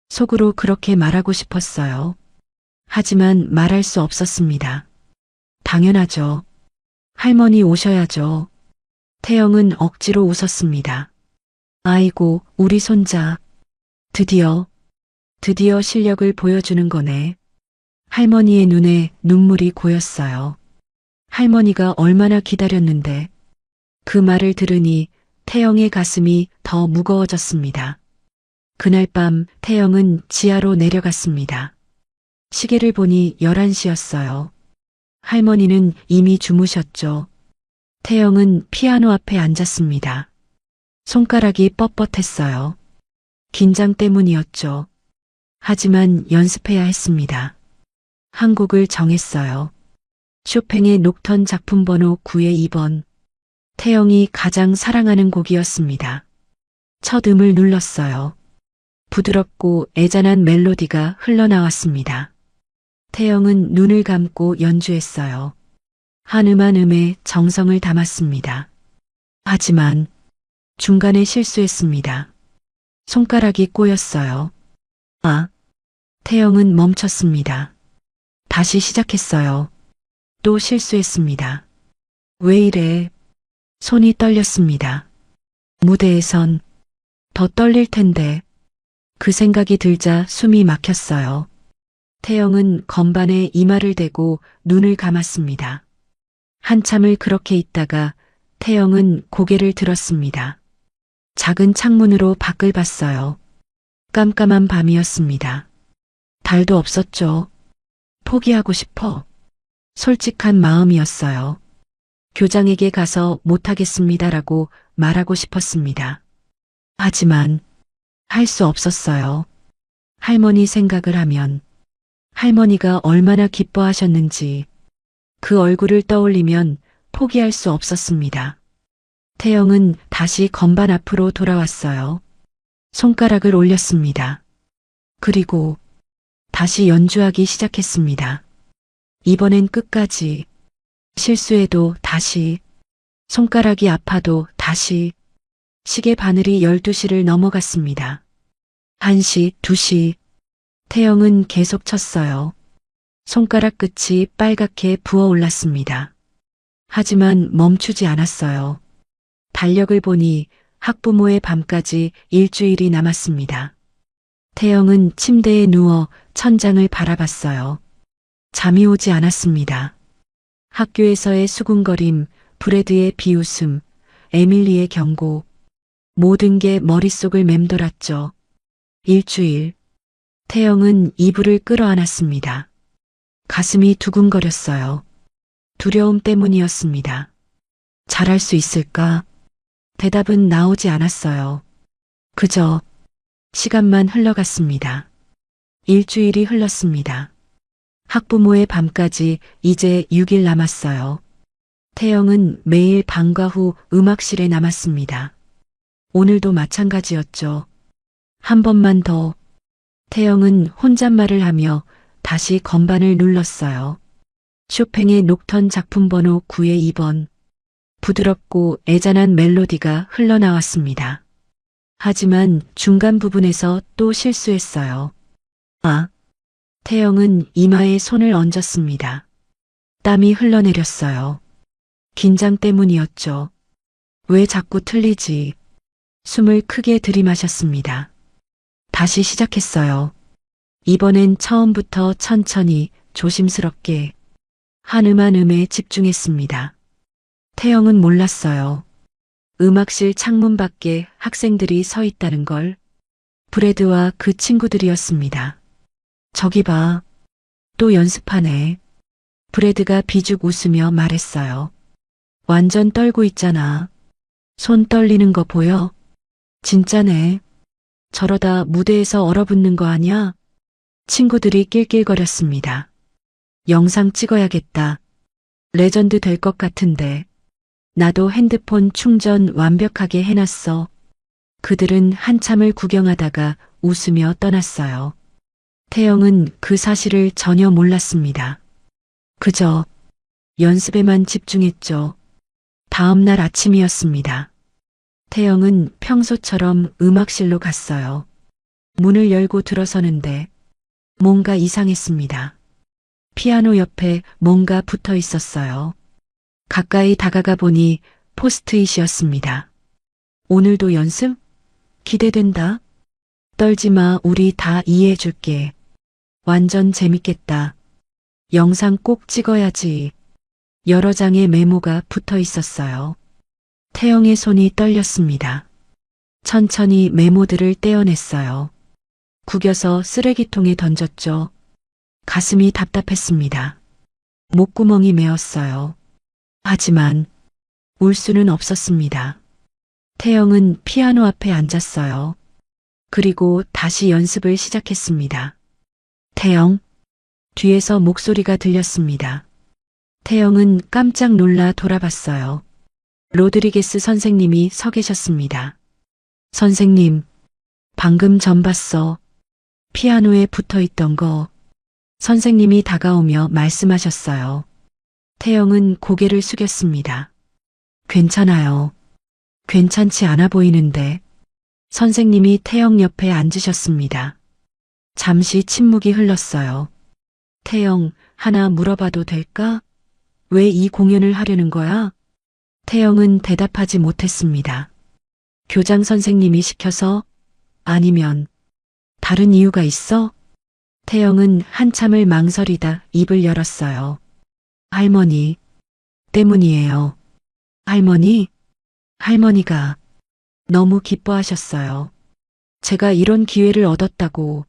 [SPEAKER 2] 속으로 그렇게 말하고 싶었어요. 하지만 말할 수 없었습니다. 당연하죠. 할머니 오셔야죠. 태영은 억지로 웃었습니다. 아이고, 우리 손자. 드디어 실력을 보여주는 거네. 할머니의 눈에 눈물이 고였어요. 할머니가 얼마나 기다렸는데. 그 말을 들으니 태영의 가슴이 더 무거워졌습니다. 그날 밤 태영은 지하로 내려갔습니다. 시계를 보니 11시였어요. 할머니는 이미 주무셨죠. 태영은 피아노 앞에 앉았습니다. 손가락이 뻣뻣했어요. 긴장 때문이었죠. 하지만 연습해야 했습니다. 한 곡을 정했어요. 쇼팽의 녹턴 작품 번호 9의 2번. 태영이 가장 사랑하는 곡이었습니다. 첫 음을 눌렀어요. 부드럽고 애잔한 멜로디가 흘러나왔습니다. 태영은 눈을 감고 연주했어요. 한 음 한 음에 정성을 담았습니다. 하지만 중간에 실수했습니다. 손가락이 꼬였어요. 아, 태영은 멈췄습니다. 다시 시작했어요. 또 실수했습니다. 왜 이래? 손이 떨렸습니다. 무대에선 더 떨릴 텐데 그 생각이 들자 숨이 막혔어요. 태영은 건반에 이마를 대고 눈을 감았습니다. 한참을 그렇게 있다가 태영은 고개를 들었습니다. 작은 창문으로 밖을 봤어요. 깜깜한 밤이었습니다. 달도 없었죠. 포기하고 싶어. 솔직한 마음이었어요. 교장에게 가서 못하겠습니다라고 말하고 싶었습니다. 하지만 할 수 없었어요. 할머니 생각을 하면 할머니가 얼마나 기뻐하셨는지 그 얼굴을 떠올리면 포기할 수 없었습니다. 태영은 다시 건반 앞으로 돌아왔어요. 손가락을 올렸습니다. 그리고 다시 연주하기 시작했습니다. 이번엔 끝까지, 실수해도 다시, 손가락이 아파도 다시, 시계 바늘이 12시를 넘어갔습니다. 1시, 2시, 태영은 계속 쳤어요. 손가락 끝이 빨갛게 부어올랐습니다. 하지만 멈추지 않았어요. 달력을 보니 학부모의 밤까지 일주일이 남았습니다. 태영은 침대에 누워 천장을 바라봤어요. 잠이 오지 않았습니다. 학교에서의 수군거림, 브래드의 비웃음, 에밀리의 경고, 모든 게 머릿속을 맴돌았죠. 일주일. 태영은 이불을 끌어안았습니다. 가슴이 두근거렸어요. 두려움 때문이었습니다. 잘할 수 있을까? 대답은 나오지 않았어요. 그저 시간만 흘러갔습니다. 일주일이 흘렀습니다. 학부모의 밤까지 이제 6일 남았어요. 태영은 매일 방과 후 음악실에 남았습니다. 오늘도 마찬가지였죠. 한 번만 더. 태영은 혼잣말을 하며 다시 건반을 눌렀어요. 쇼팽의 녹턴 작품 번호 9의 2번. 부드럽고 애잔한 멜로디가 흘러나왔습니다. 하지만 중간 부분에서 또 실수했어요. 아, 태영은 이마에 손을 얹었습니다. 땀이 흘러내렸어요. 긴장 때문이었죠. 왜 자꾸 틀리지? 숨을 크게 들이마셨습니다. 다시 시작했어요. 이번엔 처음부터 천천히 조심스럽게 한 음 한 음에 집중했습니다. 태영은 몰랐어요. 음악실 창문 밖에 학생들이 서 있다는 걸. 브래드와 그 친구들이었습니다. 저기 봐. 또 연습하네. 브래드가 비죽 웃으며 말했어요. 완전 떨고 있잖아. 손 떨리는 거 보여? 진짜네. 저러다 무대에서 얼어붙는 거 아냐? 친구들이 낄낄거렸습니다. 영상 찍어야겠다. 레전드 될 것 같은데. 나도 핸드폰 충전 완벽하게 해놨어. 그들은 한참을 구경하다가 웃으며 떠났어요. 태영은 그 사실을 전혀 몰랐습니다. 그저 연습에만 집중했죠. 다음 날 아침이었습니다. 태영은 평소처럼 음악실로 갔어요. 문을 열고 들어서는데 뭔가 이상했습니다. 피아노 옆에 뭔가 붙어 있었어요. 가까이 다가가 보니 포스트잇이었습니다. 오늘도 연습? 기대된다. 떨지 마, 우리 다 이해해줄게. 완전 재밌겠다. 영상 꼭 찍어야지. 여러 장의 메모가 붙어 있었어요. 태영의 손이 떨렸습니다. 천천히 메모들을 떼어냈어요. 구겨서 쓰레기통에 던졌죠. 가슴이 답답했습니다. 목구멍이 메었어요. 하지만 울 수는 없었습니다. 태영은 피아노 앞에 앉았어요. 그리고 다시 연습을 시작했습니다. 태영, 뒤에서 목소리가 들렸습니다. 태영은 깜짝 놀라 돌아봤어요. 로드리게스 선생님이 서 계셨습니다. 선생님, 방금 전 봤어. 피아노에 붙어 있던 거. 선생님이 다가오며 말씀하셨어요. 태영은 고개를 숙였습니다. 괜찮아요. 괜찮지 않아 보이는데. 선생님이 태영 옆에 앉으셨습니다. 잠시 침묵이 흘렀어요. 태영, 하나 물어봐도 될까? 왜 이 공연을 하려는 거야? 태영은 대답하지 못했습니다. 교장 선생님이 시켜서? 아니면 다른 이유가 있어? 태영은 한참을 망설이다 입을 열었어요. 할머니 때문이에요. 할머니? 할머니가 너무 기뻐하셨어요. 제가 이런 기회를 얻었다고.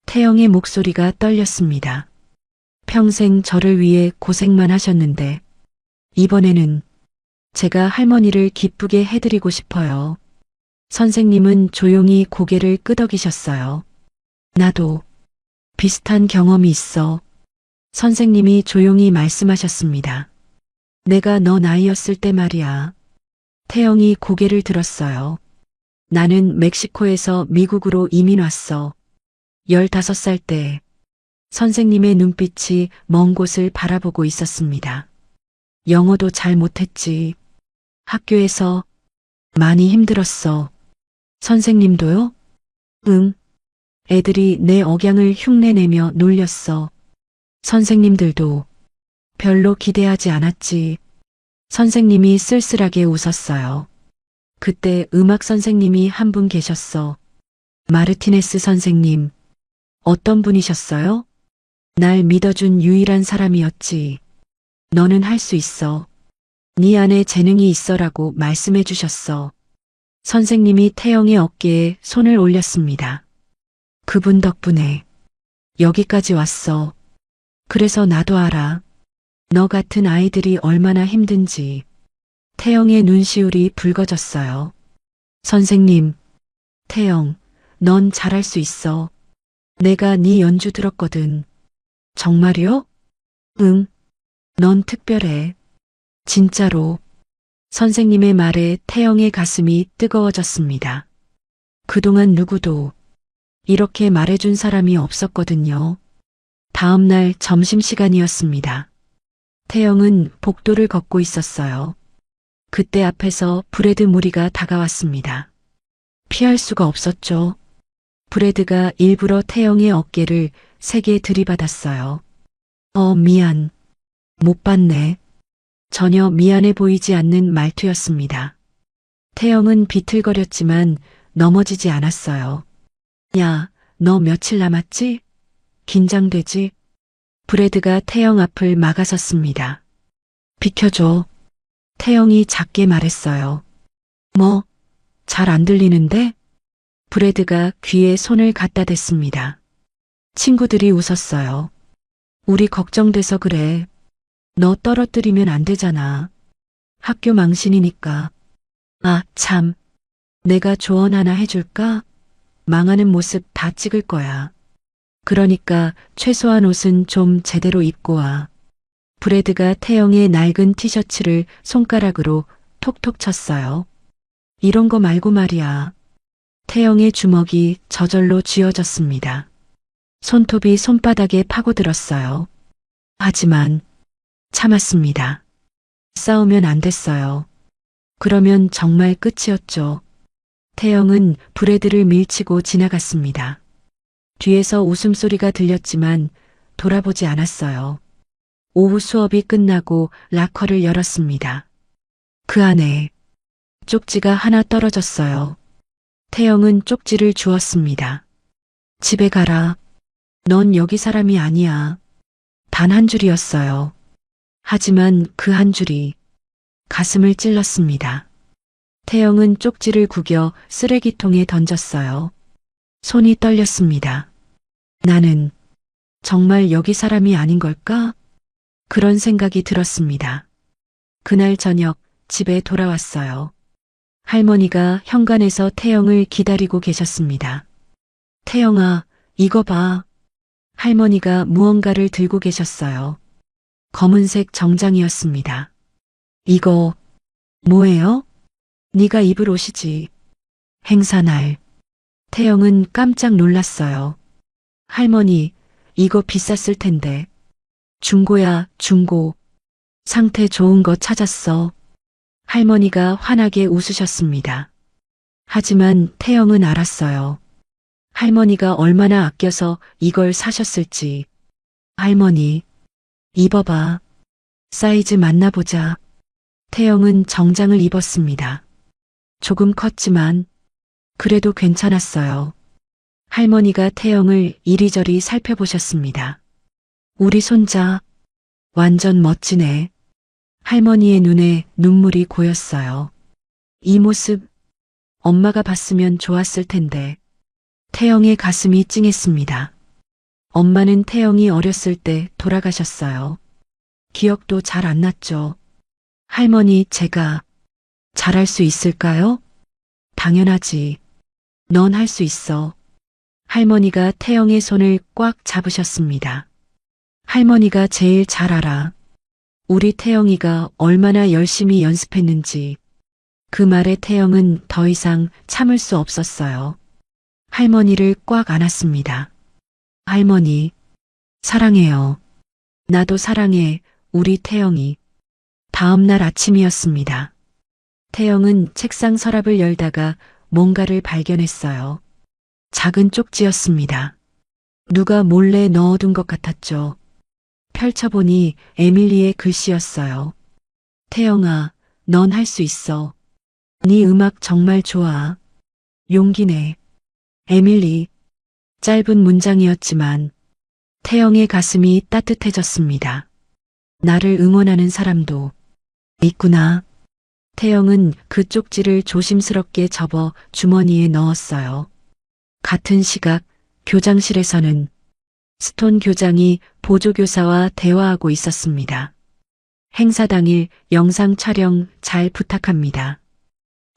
[SPEAKER 2] 태영의 목소리가 떨렸습니다. 평생 저를 위해 고생만 하셨는데 이번에는 제가 할머니를 기쁘게 해드리고 싶어요. 선생님은 조용히 고개를 끄덕이셨어요. 나도 비슷한 경험이 있어. 선생님이 조용히 말씀하셨습니다. 내가 너 나이였을 때 말이야. 태영이 고개를 들었어요. 나는 멕시코에서 미국으로 이민 왔어. 15살 때 선생님의 눈빛이 먼 곳을 바라보고 있었습니다. 영어도 잘 못했지. 학교에서 많이 힘들었어. 선생님도요? 응. 애들이 내 억양을 흉내내며 놀렸어. 선생님들도 별로 기대하지 않았지. 선생님이 쓸쓸하게 웃었어요. 그때 음악 선생님이 한 분 계셨어. 마르티네스 선생님. 어떤 분이셨어요? 날 믿어준 유일한 사람이었지. 너는 할 수 있어. 네 안에 재능이 있어라고 말씀해 주셨어. 선생님이 태영의 어깨에 손을 올렸습니다. 그분 덕분에 여기까지 왔어. 그래서 나도 알아. 너 같은 아이들이 얼마나 힘든지. 태영의 눈시울이 붉어졌어요. 선생님, 태영, 넌 잘할 수 있어. 내가 네 연주 들었거든. 정말요? 응. 넌 특별해. 진짜로. 선생님의 말에 태영의 가슴이 뜨거워졌습니다. 그동안 누구도 이렇게 말해준 사람이 없었거든요. 다음 날 점심시간이었습니다. 태영은 복도를 걷고 있었어요. 그때 앞에서 브래드 무리가 다가왔습니다. 피할 수가 없었죠. 브래드가 일부러 태영의 어깨를 세게 들이받았어요. 미안. 못 봤네. 전혀 미안해 보이지 않는 말투였습니다. 태영은 비틀거렸지만 넘어지지 않았어요. 야, 너 며칠 남았지? 긴장되지? 브래드가 태영 앞을 막아섰습니다. 비켜줘. 태영이 작게 말했어요. 뭐? 잘 안 들리는데? 브래드가 귀에 손을 갖다 댔습니다. 친구들이 웃었어요. 우리 걱정돼서 그래. 너 떨어뜨리면 안 되잖아. 학교 망신이니까. 아, 참. 내가 조언 하나 해줄까? 망하는 모습 다 찍을 거야. 그러니까 최소한 옷은 좀 제대로 입고 와. 브래드가 태영의 낡은 티셔츠를 손가락으로 톡톡 쳤어요. 이런 거 말고 말이야. 태영의 주먹이 저절로 쥐어졌습니다. 손톱이 손바닥에 파고들었어요. 하지만 참았습니다. 싸우면 안 됐어요. 그러면 정말 끝이었죠. 태영은 브래드를 밀치고 지나갔습니다. 뒤에서 웃음소리가 들렸지만 돌아보지 않았어요. 오후 수업이 끝나고 라커를 열었습니다. 그 안에 쪽지가 하나 떨어졌어요. 태영은 쪽지를 주었습니다. 집에 가라. 넌 여기 사람이 아니야. 단 한 줄이었어요. 하지만 그 한 줄이 가슴을 찔렀습니다. 태영은 쪽지를 구겨 쓰레기통에 던졌어요. 손이 떨렸습니다. 나는 정말 여기 사람이 아닌 걸까? 그런 생각이 들었습니다. 그날 저녁 집에 돌아왔어요. 할머니가 현관에서 태영을 기다리고 계셨습니다. 태영아, 이거 봐. 할머니가 무언가를 들고 계셨어요. 검은색 정장이었습니다. 이거 뭐예요? 네가 입을 옷이지. 행사날. 태영은 깜짝 놀랐어요. 할머니, 이거 비쌌을 텐데. 중고야, 중고. 상태 좋은 거 찾았어. 할머니가 환하게 웃으셨습니다. 하지만 태영은 알았어요. 할머니가 얼마나 아껴서 이걸 사셨을지. 할머니, 입어봐. 사이즈 맞나보자. 태영은 정장을 입었습니다. 조금 컸지만 그래도 괜찮았어요. 할머니가 태영을 이리저리 살펴보셨습니다. 우리 손자, 완전 멋지네. 할머니의 눈에 눈물이 고였어요. 이 모습, 엄마가 봤으면 좋았을 텐데. 태영의 가슴이 찡했습니다. 엄마는 태영이 어렸을 때 돌아가셨어요. 기억도 잘 안 났죠. 할머니, 제가 잘할 수 있을까요? 당연하지. 넌 할 수 있어. 할머니가 태영의 손을 꽉 잡으셨습니다. 할머니가 제일 잘 알아. 우리 태영이가 얼마나 열심히 연습했는지. 그 말에 태영은 더 이상 참을 수 없었어요. 할머니를 꽉 안았습니다. 할머니, 사랑해요. 나도 사랑해, 우리 태영이. 다음 날 아침이었습니다. 태영은 책상 서랍을 열다가 뭔가를 발견했어요. 작은 쪽지였습니다. 누가 몰래 넣어둔 것 같았죠. 펼쳐보니 에밀리의 글씨였어요. 태영아, 넌 할 수 있어. 네 음악 정말 좋아. 용기내. 에밀리. 짧은 문장이었지만 태영의 가슴이 따뜻해졌습니다. 나를 응원하는 사람도 있구나. 태영은 그 쪽지를 조심스럽게 접어 주머니에 넣었어요. 같은 시각 교장실에서는 스톤 교장이 보조교사와 대화하고 있었습니다. 행사 당일 영상 촬영 잘 부탁합니다.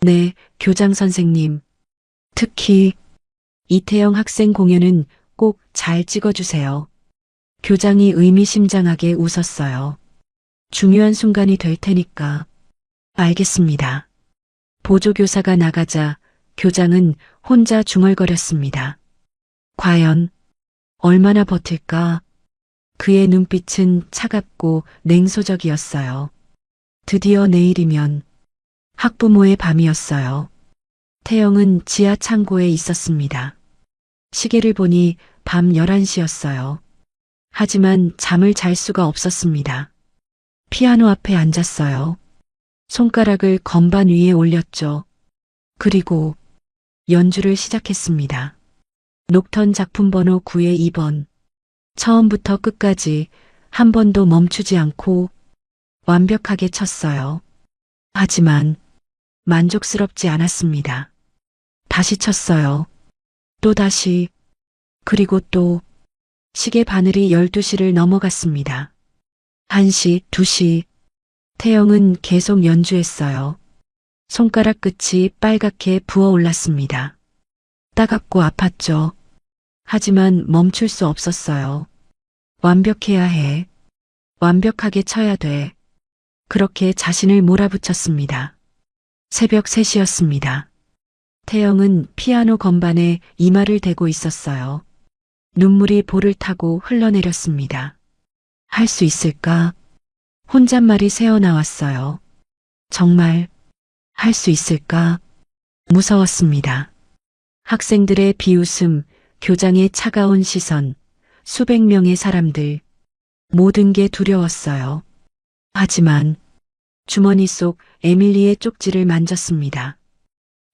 [SPEAKER 2] 네, 교장 선생님. 특히 이태영 학생 공연은 꼭 잘 찍어주세요. 교장이 의미심장하게 웃었어요. 중요한 순간이 될 테니까. 알겠습니다. 보조교사가 나가자 교장은 혼자 중얼거렸습니다. 과연 얼마나 버틸까? 그의 눈빛은 차갑고 냉소적이었어요. 드디어 내일이면 학부모의 밤이었어요. 태영은 지하 창고에 있었습니다. 시계를 보니 밤 11시였어요. 하지만 잠을 잘 수가 없었습니다. 피아노 앞에 앉았어요. 손가락을 건반 위에 올렸죠. 그리고 연주를 시작했습니다. 녹턴 작품 번호 9의 2번. 처음부터 끝까지 한 번도 멈추지 않고 완벽하게 쳤어요. 하지만 만족스럽지 않았습니다. 다시 쳤어요. 또 다시, 그리고 또 시계 바늘이 12시를 넘어갔습니다. 1시, 2시. 태영은 계속 연주했어요. 손가락 끝이 빨갛게 부어올랐습니다. 따갑고 아팠죠. 하지만 멈출 수 없었어요. 완벽해야 해. 완벽하게 쳐야 돼. 그렇게 자신을 몰아붙였습니다. 새벽 3시였습니다. 태영은 피아노 건반에 이마를 대고 있었어요. 눈물이 볼을 타고 흘러내렸습니다. 할 수 있을까? 혼잣말이 새어나왔어요. 정말 할 수 있을까? 무서웠습니다. 학생들의 비웃음, 교장의 차가운 시선, 수백 명의 사람들, 모든 게 두려웠어요. 하지만 주머니 속 에밀리의 쪽지를 만졌습니다.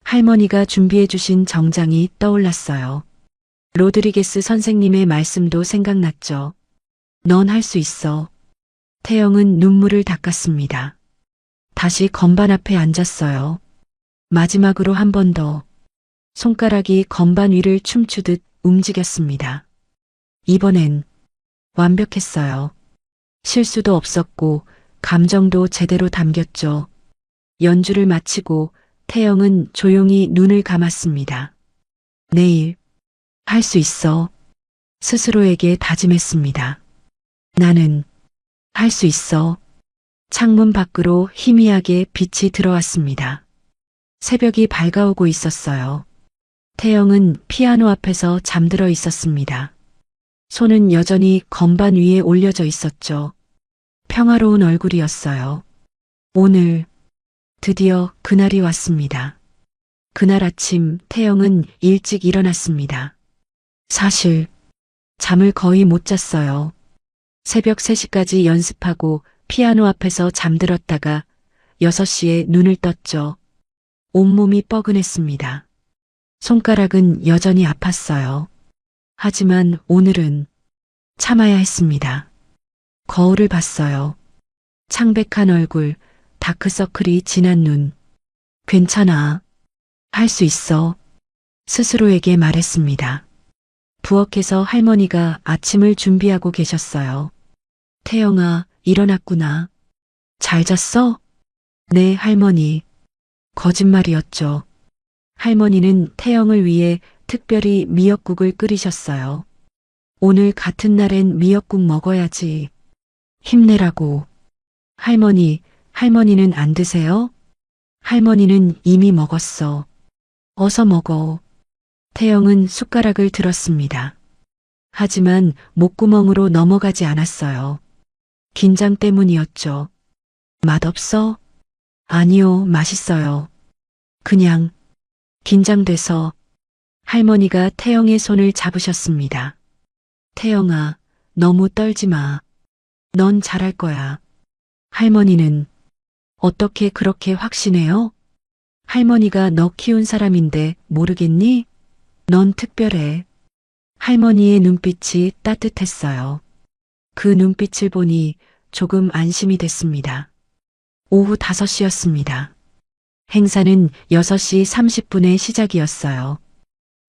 [SPEAKER 2] 할머니가 준비해 주신 정장이 떠올랐어요. 로드리게스 선생님의 말씀도 생각났죠. 넌 할 수 있어. 태영은 눈물을 닦았습니다. 다시 건반 앞에 앉았어요. 마지막으로 한 번 더. 손가락이 건반 위를 춤추듯 움직였습니다. 이번엔 완벽했어요. 실수도 없었고 감정도 제대로 담겼죠. 연주를 마치고 태영은 조용히 눈을 감았습니다. 내일 할 수 있어. 스스로에게 다짐했습니다. 나는 할 수 있어. 창문 밖으로 희미하게 빛이 들어왔습니다. 새벽이 밝아오고 있었어요. 태영은 피아노 앞에서 잠들어 있었습니다. 손은 여전히 건반 위에 올려져 있었죠. 평화로운 얼굴이었어요. 오늘 드디어 그날이 왔습니다. 그날 아침 태영은 일찍 일어났습니다. 사실 잠을 거의 못 잤어요. 새벽 3시까지 연습하고 피아노 앞에서 잠들었다가 6시에 눈을 떴죠. 온몸이 뻐근했습니다. 손가락은 여전히 아팠어요. 하지만 오늘은 참아야 했습니다. 거울을 봤어요. 창백한 얼굴, 다크서클이 진한 눈. 괜찮아. 할 수 있어. 스스로에게 말했습니다. 부엌에서 할머니가 아침을 준비하고 계셨어요. 태영아, 일어났구나. 잘 잤어? 네, 할머니. 거짓말이었죠. 할머니는 태영을 위해 특별히 미역국을 끓이셨어요. 오늘 같은 날엔 미역국 먹어야지. 힘내라고. 할머니는 안 드세요? 할머니는 이미 먹었어. 어서 먹어. 태영은 숟가락을 들었습니다. 하지만 목구멍으로 넘어가지 않았어요. 긴장 때문이었죠. 맛없어? 아니요, 맛있어요. 그냥 긴장돼서. 할머니가 태영의 손을 잡으셨습니다. 태영아, 너무 떨지 마. 넌 잘할 거야. 할머니는 어떻게 그렇게 확신해요? 할머니가 너 키운 사람인데 모르겠니? 넌 특별해. 할머니의 눈빛이 따뜻했어요. 그 눈빛을 보니 조금 안심이 됐습니다. 오후 5시였습니다. 행사는 6시 30분에 시작이었어요.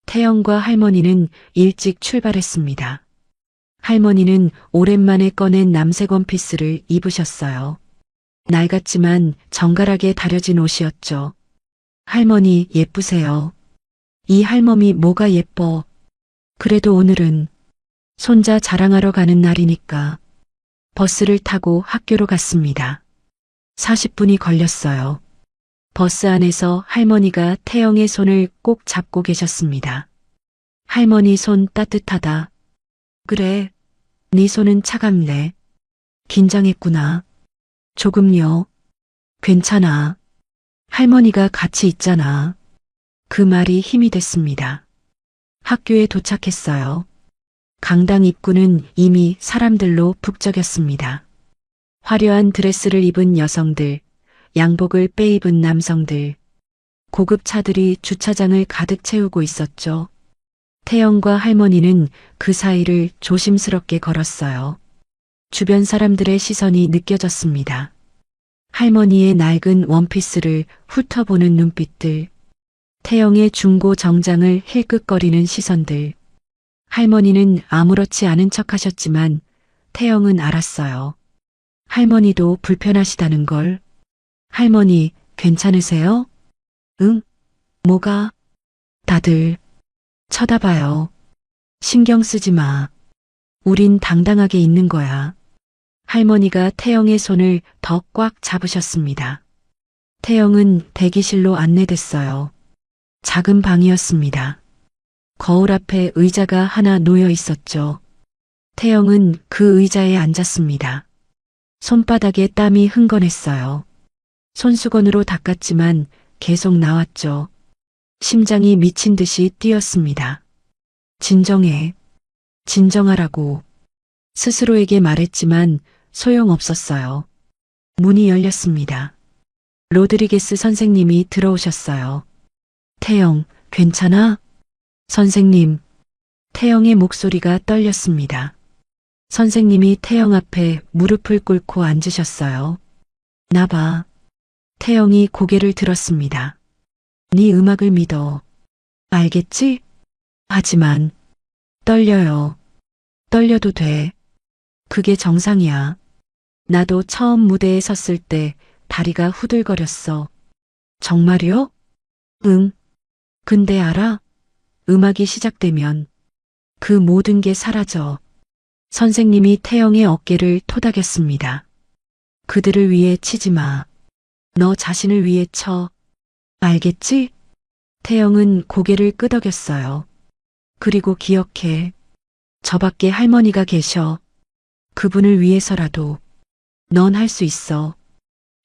[SPEAKER 2] 태영과 할머니는 일찍 출발했습니다. 할머니는 오랜만에 꺼낸 남색 원피스를 입으셨어요. 낡았지만 정갈하게 다려진 옷이었죠. 할머니 예쁘세요. 이 할멈이 뭐가 예뻐. 그래도 오늘은 손자 자랑하러 가는 날이니까. 버스를 타고 학교로 갔습니다. 40분이 걸렸어요. 버스 안에서 할머니가 태영의 손을 꼭 잡고 계셨습니다. 할머니 손 따뜻하다. 그래, 네 손은 차갑네. 긴장했구나. 조금요. 괜찮아. 할머니가 같이 있잖아. 그 말이 힘이 됐습니다. 학교에 도착했어요. 강당 입구는 이미 사람들로 북적였습니다. 화려한 드레스를 입은 여성들, 양복을 빼입은 남성들, 고급 차들이 주차장을 가득 채우고 있었죠. 태영과 할머니는 그 사이를 조심스럽게 걸었어요. 주변 사람들의 시선이 느껴졌습니다. 할머니의 낡은 원피스를 훑어보는 눈빛들, 태영의 중고 정장을 힐끗거리는 시선들. 할머니는 아무렇지 않은 척 하셨지만 태영은 알았어요. 할머니도 불편하시다는 걸. 할머니, 괜찮으세요? 응? 뭐가? 다들 쳐다봐요. 신경 쓰지 마. 우린 당당하게 있는 거야. 할머니가 태영의 손을 더 꽉 잡으셨습니다. 태영은 대기실로 안내됐어요. 작은 방이었습니다. 거울 앞에 의자가 하나 놓여 있었죠. 태영은 그 의자에 앉았습니다. 손바닥에 땀이 흥건했어요. 손수건으로 닦았지만 계속 나왔죠. 심장이 미친 듯이 뛰었습니다. 진정해. 진정하라고. 스스로에게 말했지만 소용없었어요. 문이 열렸습니다. 로드리게스 선생님이 들어오셨어요. 태영, 괜찮아? 선생님. 태영의 목소리가 떨렸습니다. 선생님이 태영 앞에 무릎을 꿇고 앉으셨어요. 나 봐. 태영이 고개를 들었습니다. 네 음악을 믿어. 알겠지? 하지만 떨려요. 떨려도 돼. 그게 정상이야. 나도 처음 무대에 섰을 때 다리가 후들거렸어. 정말요? 응. 근데 알아? 음악이 시작되면 그 모든 게 사라져. 선생님이 태영의 어깨를 토닥였습니다. 그들을 위해 치지 마. 너 자신을 위해 쳐. 알겠지? 태영은 고개를 끄덕였어요. 그리고 기억해. 저 밖에 할머니가 계셔. 그분을 위해서라도 넌 할 수 있어.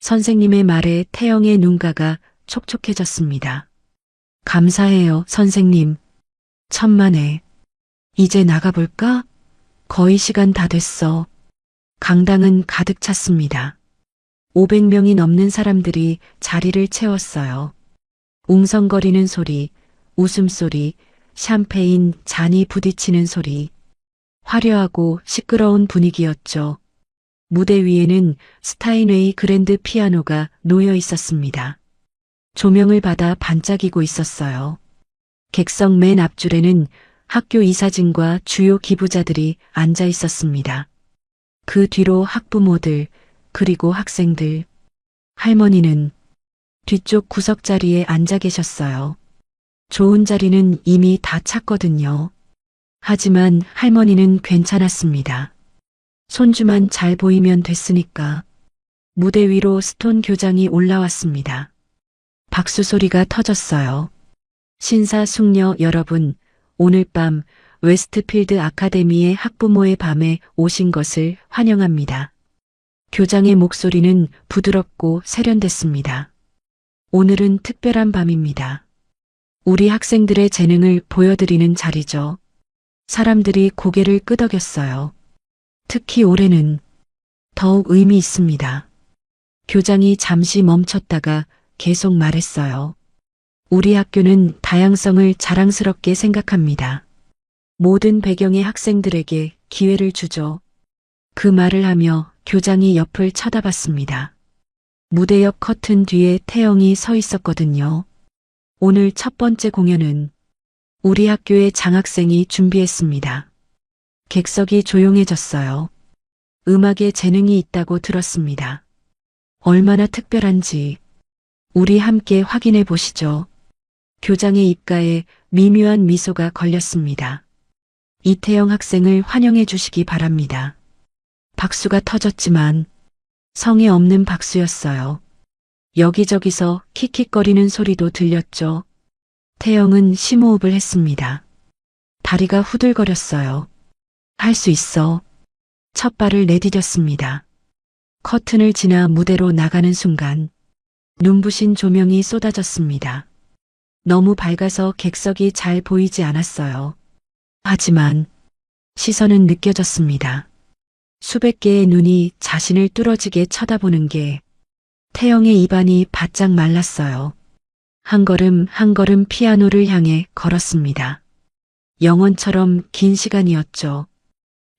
[SPEAKER 2] 선생님의 말에 태영의 눈가가 촉촉해졌습니다. 감사해요, 선생님. 천만에. 이제 나가볼까? 거의 시간 다 됐어. 강당은 가득 찼습니다. 500명이 넘는 사람들이 자리를 채웠어요. 웅성거리는 소리, 웃음소리, 샴페인 잔이 부딪히는 소리. 화려하고 시끄러운 분위기였죠. 무대 위에는 스타인웨이 그랜드 피아노가 놓여 있었습니다. 조명을 받아 반짝이고 있었어요. 객석 맨 앞줄에는 학교 이사진과 주요 기부자들이 앉아 있었습니다. 그 뒤로 학부모들, 그리고 학생들. 할머니는 뒤쪽 구석 자리에 앉아 계셨어요. 좋은 자리는 이미 다 찼거든요. 하지만 할머니는 괜찮았습니다. 손주만 잘 보이면 됐으니까. 무대 위로 스톤 교장이 올라왔습니다. 박수 소리가 터졌어요. 신사숙녀 여러분, 오늘 밤 웨스트필드 아카데미의 학부모의 밤에 오신 것을 환영합니다. 교장의 목소리는 부드럽고 세련됐습니다. 오늘은 특별한 밤입니다. 우리 학생들의 재능을 보여드리는 자리죠. 사람들이 고개를 끄덕였어요. 특히 올해는 더욱 의미 있습니다. 교장이 잠시 멈췄다가 계속 말했어요. 우리 학교는 다양성을 자랑스럽게 생각합니다. 모든 배경의 학생들에게 기회를 주죠. 그 말을 하며 교장이 옆을 쳐다봤습니다. 무대 옆 커튼 뒤에 태영이 서 있었거든요. 오늘 첫 번째 공연은 우리 학교의 장학생이 준비했습니다. 객석이 조용해졌어요. 음악에 재능이 있다고 들었습니다. 얼마나 특별한지 우리 함께 확인해 보시죠. 교장의 입가에 미묘한 미소가 걸렸습니다. 이태영 학생을 환영해 주시기 바랍니다. 박수가 터졌지만 성의 없는 박수였어요. 여기저기서 킥킥거리는 소리도 들렸죠. 태영은 심호흡을 했습니다. 다리가 후들거렸어요. 할 수 있어. 첫 발을 내디뎠습니다. 커튼을 지나 무대로 나가는 순간 눈부신 조명이 쏟아졌습니다. 너무 밝아서 객석이 잘 보이지 않았어요. 하지만 시선은 느껴졌습니다. 수백 개의 눈이 자신을 뚫어지게 쳐다보는 게 태영의 입안이 바짝 말랐어요. 한 걸음 한 걸음 피아노를 향해 걸었습니다. 영원처럼 긴 시간이었죠.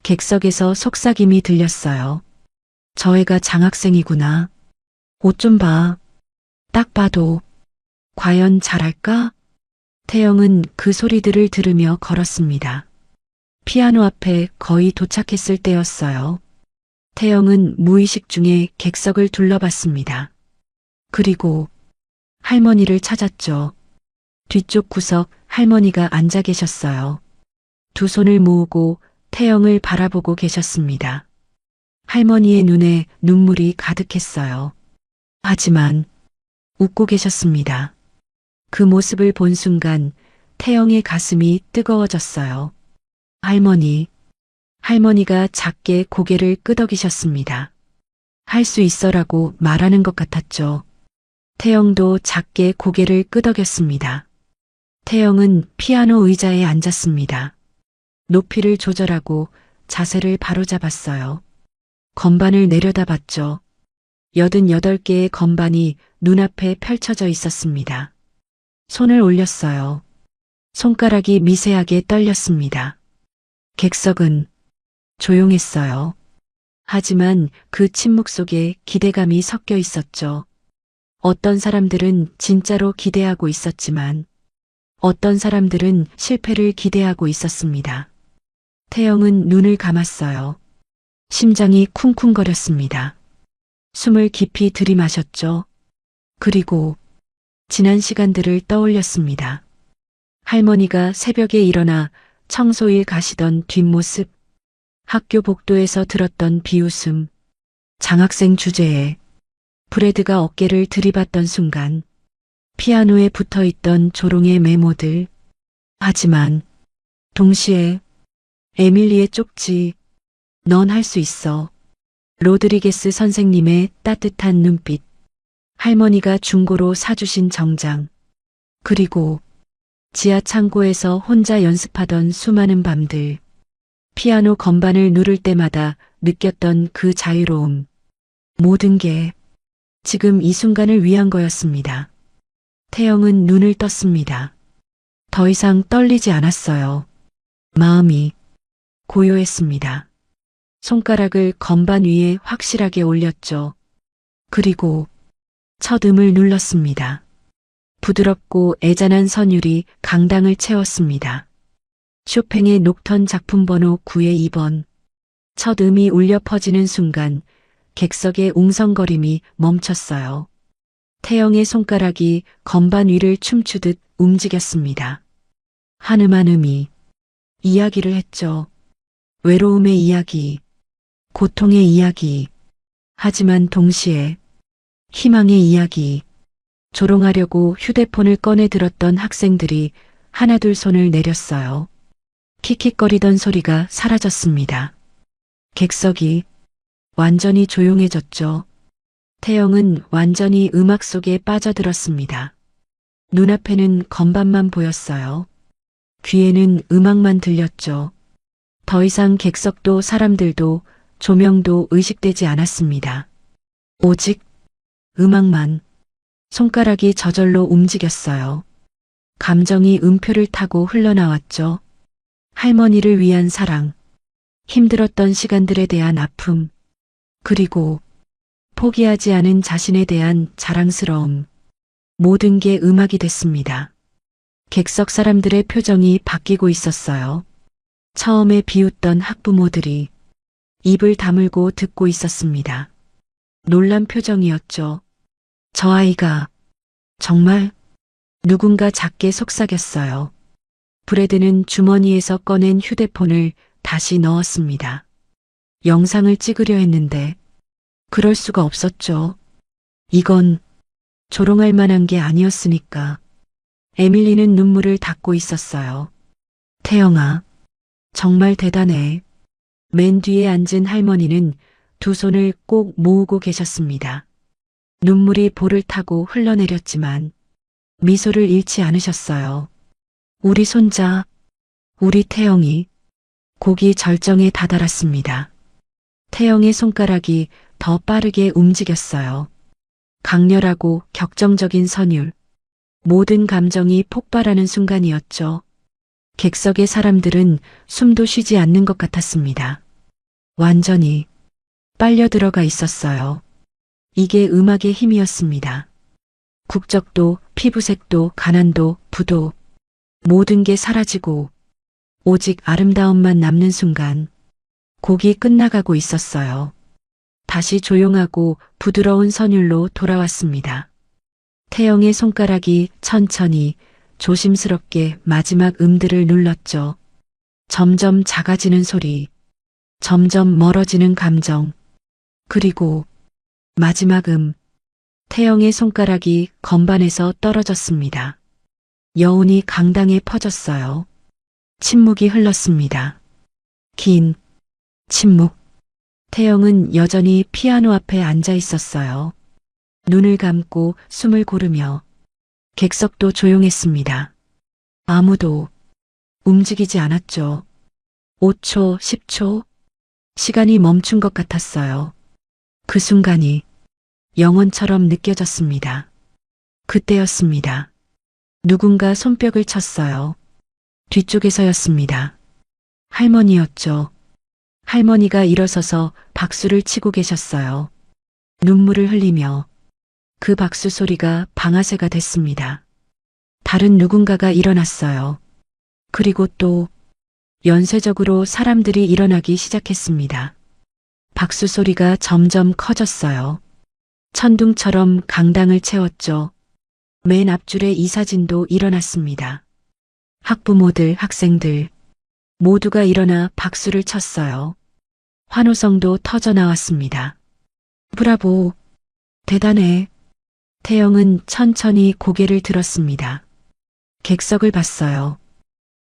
[SPEAKER 2] 객석에서 속삭임이 들렸어요. 저 애가 장학생이구나. 옷 좀 봐. 딱 봐도 과연 잘할까? 태영은 그 소리들을 들으며 걸었습니다. 피아노 앞에 거의 도착했을 때였어요. 태영은 무의식 중에 객석을 둘러봤습니다. 그리고 할머니를 찾았죠. 뒤쪽 구석 할머니가 앉아 계셨어요. 두 손을 모으고 태영을 바라보고 계셨습니다. 할머니의 눈에 눈물이 가득했어요. 하지만 웃고 계셨습니다. 그 모습을 본 순간 태영의 가슴이 뜨거워졌어요. 할머니가 작게 고개를 끄덕이셨습니다. 할 수 있어라고 말하는 것 같았죠. 태영도 작게 고개를 끄덕였습니다. 태영은 피아노 의자에 앉았습니다. 높이를 조절하고 자세를 바로잡았어요. 건반을 내려다봤죠. 88개의 건반이 눈앞에 펼쳐져 있었습니다. 손을 올렸어요. 손가락이 미세하게 떨렸습니다. 객석은 조용했어요. 하지만 그 침묵 속에 기대감이 섞여 있었죠. 어떤 사람들은 진짜로 기대하고 있었지만 어떤 사람들은 실패를 기대하고 있었습니다. 태영은 눈을 감았어요. 심장이 쿵쿵거렸습니다. 숨을 깊이 들이마셨죠. 그리고 지난 시간들을 떠올렸습니다. 할머니가 새벽에 일어나 청소일 가시던 뒷모습, 학교 복도에서 들었던 비웃음, 장학생 주제에 브레드가 어깨를 들이받던 순간, 피아노에 붙어있던 조롱의 메모들. 하지만 동시에 에밀리의 쪽지, 넌 할 수 있어. 로드리게스 선생님의 따뜻한 눈빛, 할머니가 중고로 사주신 정장, 그리고 지하 창고에서 혼자 연습하던 수많은 밤들, 피아노 건반을 누를 때마다 느꼈던 그 자유로움, 모든 게 지금 이 순간을 위한 거였습니다. 태영은 눈을 떴습니다. 더 이상 떨리지 않았어요. 마음이 고요했습니다. 손가락을 건반 위에 확실하게 올렸죠. 그리고 첫 음을 눌렀습니다. 부드럽고 애잔한 선율이 강당을 채웠습니다. 쇼팽의 녹턴 작품 번호 9의 2번. 첫 음이 울려 퍼지는 순간 객석의 웅성거림이 멈췄어요. 태영의 손가락이 건반 위를 춤추듯 움직였습니다. 한음 한음이 이야기를 했죠. 외로움의 이야기, 고통의 이야기, 하지만 동시에 희망의 이야기. 조롱하려고 휴대폰을 꺼내 들었던 학생들이 하나둘 손을 내렸어요. 킥킥거리던 소리가 사라졌습니다. 객석이 완전히 조용해졌죠. 태영은 완전히 음악 속에 빠져들었습니다. 눈앞에는 건반만 보였어요. 귀에는 음악만 들렸죠. 더 이상 객석도 사람들도 조명도 의식되지 않았습니다. 오직 음악만. 손가락이 저절로 움직였어요. 감정이 음표를 타고 흘러나왔죠. 할머니를 위한 사랑, 힘들었던 시간들에 대한 아픔, 그리고 포기하지 않은 자신에 대한 자랑스러움. 모든 게 음악이 됐습니다. 객석 사람들의 표정이 바뀌고 있었어요. 처음에 비웃던 학부모들이 입을 다물고 듣고 있었습니다. 놀란 표정이었죠. 저 아이가 정말 누군가 작게 속삭였어요. 브래드는 주머니에서 꺼낸 휴대폰을 다시 넣었습니다. 영상을 찍으려 했는데 그럴 수가 없었죠. 이건 조롱할 만한 게 아니었으니까. 에밀리는 눈물을 닦고 있었어요. 태영아, 정말 대단해. 맨 뒤에 앉은 할머니는 두 손을 꼭 모으고 계셨습니다. 눈물이 볼을 타고 흘러내렸지만 미소를 잃지 않으셨어요. 우리 손자, 우리 태영이. 곡이 절정에 다다랐습니다. 태영의 손가락이 더 빠르게 움직였어요. 강렬하고 격정적인 선율. 모든 감정이 폭발하는 순간이었죠. 객석의 사람들은 숨도 쉬지 않는 것 같았습니다. 완전히 빨려 들어가 있었어요. 이게 음악의 힘이었습니다. 국적도, 피부색도, 가난도, 부도, 모든 게 사라지고 오직 아름다움만 남는 순간 곡이 끝나가고 있었어요. 다시 조용하고 부드러운 선율로 돌아왔습니다. 태영의 손가락이 천천히 조심스럽게 마지막 음들을 눌렀죠. 점점 작아지는 소리, 점점 멀어지는 감정, 그리고 마지막 태영의 손가락이 건반에서 떨어졌습니다. 여운이 강당에 퍼졌어요. 침묵이 흘렀습니다. 긴 침묵. 태영은 여전히 피아노 앞에 앉아 있었어요. 눈을 감고 숨을 고르며. 객석도 조용했습니다. 아무도 움직이지 않았죠. 5초, 10초. 시간이 멈춘 것 같았어요. 그 순간이 영원처럼 느껴졌습니다. 그때였습니다. 누군가 손뼉을 쳤어요. 뒤쪽에서였습니다. 할머니였죠. 할머니가 일어서서 박수를 치고 계셨어요. 눈물을 흘리며 그 박수 소리가 방아쇠가 됐습니다. 다른 누군가가 일어났어요. 그리고 또 연쇄적으로 사람들이 일어나기 시작했습니다. 박수 소리가 점점 커졌어요. 천둥처럼 강당을 채웠죠. 맨 앞줄에 이사진도 일어났습니다. 학부모들, 학생들 모두가 일어나 박수를 쳤어요. 환호성도 터져 나왔습니다. 브라보! 대단해! 태영은 천천히 고개를 들었습니다. 객석을 봤어요.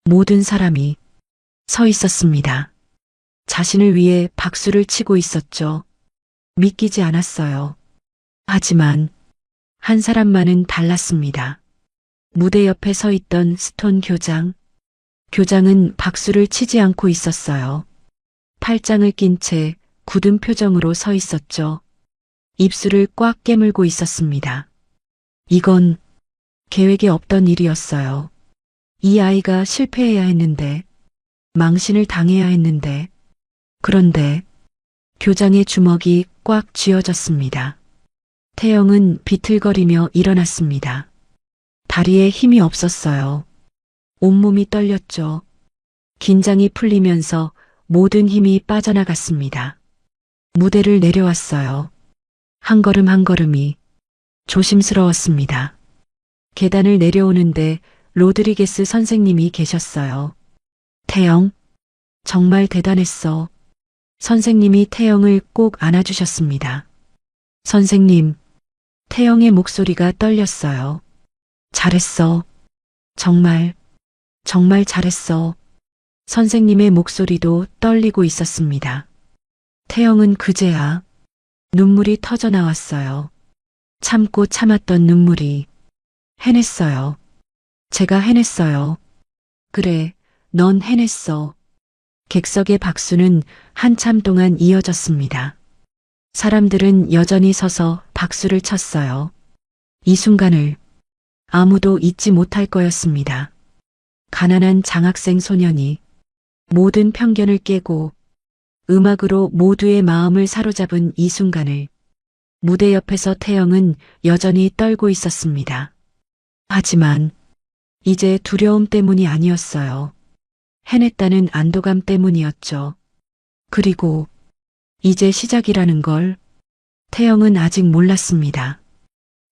[SPEAKER 2] 모든 사람이 서 있었습니다. 자신을 위해 박수를 치고 있었죠. 믿기지 않았어요. 하지만 한 사람만은 달랐습니다. 무대 옆에 서 있던 스톤 교장. 교장은 박수를 치지 않고 있었어요. 팔짱을 낀 채 굳은 표정으로 서 있었죠. 입술을 꽉 깨물고 있었습니다. 이건 계획에 없던 일이었어요. 이 아이가 실패해야 했는데, 망신을 당해야 했는데, 그런데 교장의 주먹이 꽉 쥐어졌습니다. 태영은 비틀거리며 일어났습니다. 다리에 힘이 없었어요. 온몸이 떨렸죠. 긴장이 풀리면서 모든 힘이 빠져나갔습니다. 무대를 내려왔어요. 한 걸음 한 걸음이 조심스러웠습니다. 계단을 내려오는데 로드리게스 선생님이 계셨어요. 태영, 정말 대단했어. 선생님이 태영을 꼭 안아주셨습니다. 선생님, 태영의 목소리가 떨렸어요. 잘했어. 정말, 정말 잘했어. 선생님의 목소리도 떨리고 있었습니다. 태영은 그제야 눈물이 터져 나왔어요. 참고 참았던 눈물이. 해냈어요. 제가 해냈어요. 그래, 넌 해냈어. 객석의 박수는 한참 동안 이어졌습니다. 사람들은 여전히 서서 박수를 쳤어요. 이 순간을 아무도 잊지 못할 거였습니다. 가난한 장학생 소년이 모든 편견을 깨고 음악으로 모두의 마음을 사로잡은 이 순간을 무대 옆에서 태영은 여전히 떨고 있었습니다. 하지만 이제 두려움 때문이 아니었어요. 해냈다는 안도감 때문이었죠. 그리고 이제 시작이라는 걸 태영은 아직 몰랐습니다.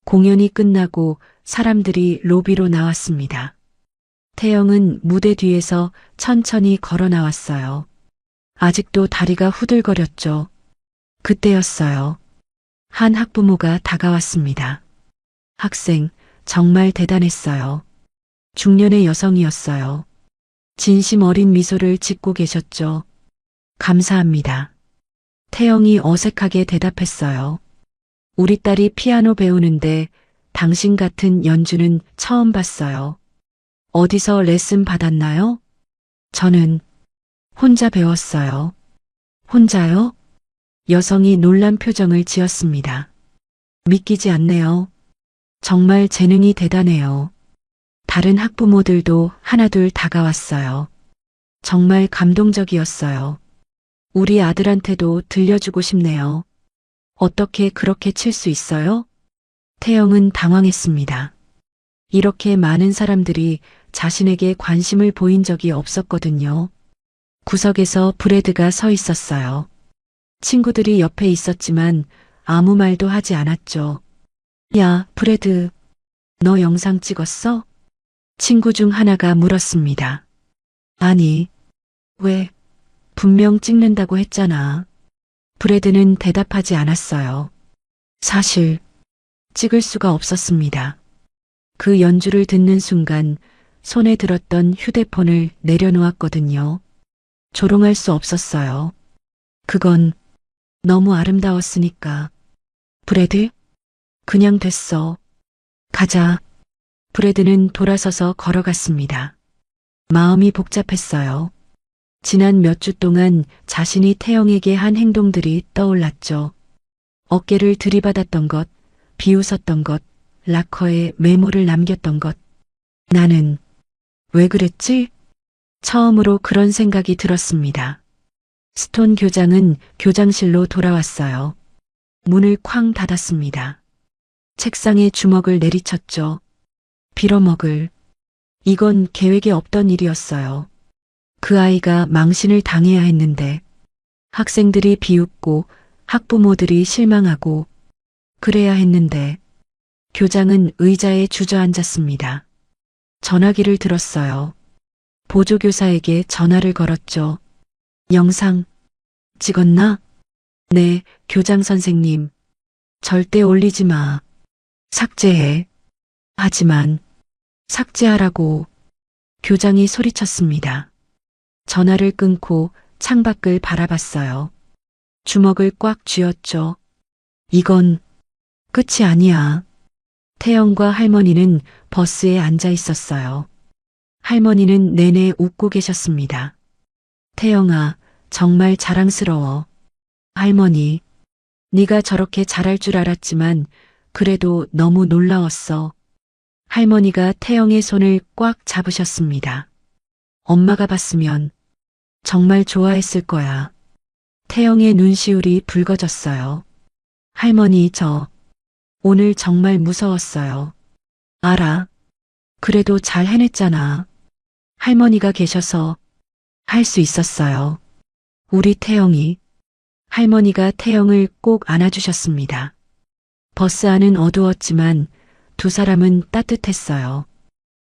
[SPEAKER 2] 공연이 끝나고 사람들이 로비로 나왔습니다. 태영은 무대 뒤에서 천천히 걸어 나왔어요. 아직도 다리가 후들거렸죠. 그때였어요. 한 학부모가 다가왔습니다. 학생, 정말 대단했어요. 중년의 여성이었어요. 진심 어린 미소를 짓고 계셨죠. 감사합니다. 태영이 어색하게 대답했어요. 우리 딸이 피아노 배우는데 당신 같은 연주는 처음 봤어요. 어디서 레슨 받았나요? 저는 혼자 배웠어요. 혼자요? 여성이 놀란 표정을 지었습니다. 믿기지 않네요. 정말 재능이 대단해요. 다른 학부모들도 하나둘 다가왔어요. 정말 감동적이었어요. 우리 아들한테도 들려주고 싶네요. 어떻게 그렇게 칠 수 있어요? 태영은 당황했습니다. 이렇게 많은 사람들이 자신에게 관심을 보인 적이 없었거든요. 구석에서 브래드가 서 있었어요. 친구들이 옆에 있었지만 아무 말도 하지 않았죠. 야, 브래드, 너 영상 찍었어? 친구 중 하나가 물었습니다. 아니, 왜? 분명 찍는다고 했잖아. 브래드는 대답하지 않았어요. 사실 찍을 수가 없었습니다. 그 연주를 듣는 순간 손에 들었던 휴대폰을 내려놓았거든요. 조롱할 수 없었어요. 그건 너무 아름다웠으니까. 브래드? 그냥 됐어. 가자. 브래드는 돌아서서 걸어갔습니다. 마음이 복잡했어요. 지난 몇 주 동안 자신이 태영에게 한 행동들이 떠올랐죠. 어깨를 들이받았던 것, 비웃었던 것, 락커에 메모를 남겼던 것. 나는 왜 그랬지? 처음으로 그런 생각이 들었습니다. 스톤 교장은 교장실로 돌아왔어요. 문을 쾅 닫았습니다. 책상에 주먹을 내리쳤죠. 빌어먹을. 이건 계획에 없던 일이었어요. 그 아이가 망신을 당해야 했는데 학생들이 비웃고 학부모들이 실망하고 그래야 했는데 교장은 의자에 주저앉았습니다. 전화기를 들었어요. 보조교사에게 전화를 걸었죠. 영상 찍었나? 네, 교장 선생님. 절대 올리지 마. 삭제해. 하지만 삭제하라고 교장이 소리쳤습니다. 전화를 끊고 창밖을 바라봤어요. 주먹을 꽉 쥐었죠. 이건 끝이 아니야. 태영과 할머니는 버스에 앉아 있었어요. 할머니는 내내 웃고 계셨습니다. 태영아, 정말 자랑스러워. 할머니, 네가 저렇게 잘할 줄 알았지만 그래도 너무 놀라웠어. 할머니가 태영의 손을 꽉 잡으셨습니다. 엄마가 봤으면 정말 좋아했을 거야. 태영의 눈시울이 붉어졌어요. 할머니, 저 오늘 정말 무서웠어요. 알아. 그래도 잘 해냈잖아. 할머니가 계셔서 할 수 있었어요. 우리 태영이. 할머니가 태영을 꼭 안아주셨습니다. 버스 안은 어두웠지만 두 사람은 따뜻했어요.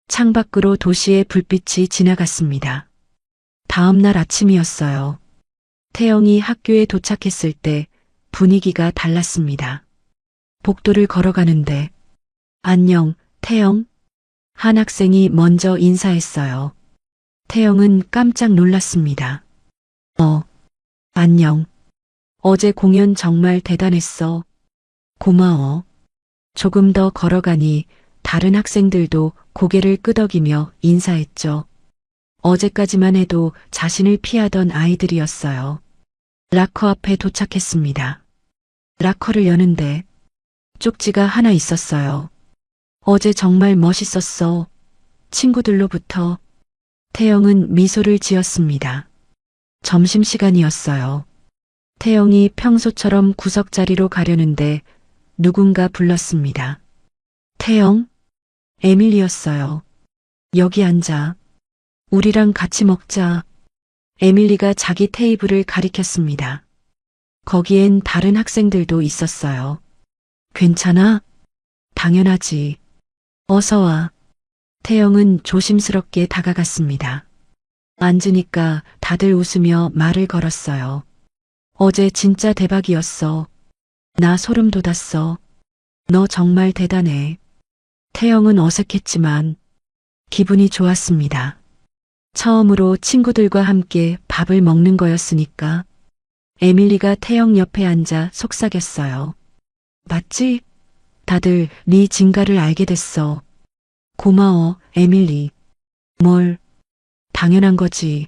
[SPEAKER 2] 창밖으로 도시의 불빛이 지나갔습니다. 다음 날 아침이었어요. 태영이 학교에 도착했을 때 분위기가 달랐습니다. 복도를 걸어가는데 안녕, 태영. 한 학생이 먼저 인사했어요. 태영은 깜짝 놀랐습니다. 안녕. 어제 공연 정말 대단했어. 고마워. 조금 더 걸어가니 다른 학생들도 고개를 끄덕이며 인사했죠. 어제까지만 해도 자신을 피하던 아이들이었어요. 락커 앞에 도착했습니다. 락커를 여는데 쪽지가 하나 있었어요. 어제 정말 멋있었어. 친구들로부터. 태영은 미소를 지었습니다. 점심시간이었어요. 태영이 평소처럼 구석자리로 가려는데 누군가 불렀습니다. 태영? 에밀리였어요. 여기 앉아. 우리랑 같이 먹자. 에밀리가 자기 테이블을 가리켰습니다. 거기엔 다른 학생들도 있었어요. 괜찮아? 당연하지. 어서 와. 태영은 조심스럽게 다가갔습니다. 앉으니까 다들 웃으며 말을 걸었어요. 어제 진짜 대박이었어. 나 소름 돋았어. 너 정말 대단해. 태영은 어색했지만 기분이 좋았습니다. 처음으로 친구들과 함께 밥을 먹는 거였으니까. 에밀리가 태영 옆에 앉아 속삭였어요. 맞지? 다들 네 진가를 알게 됐어. 고마워, 에밀리. 뭘? 당연한 거지.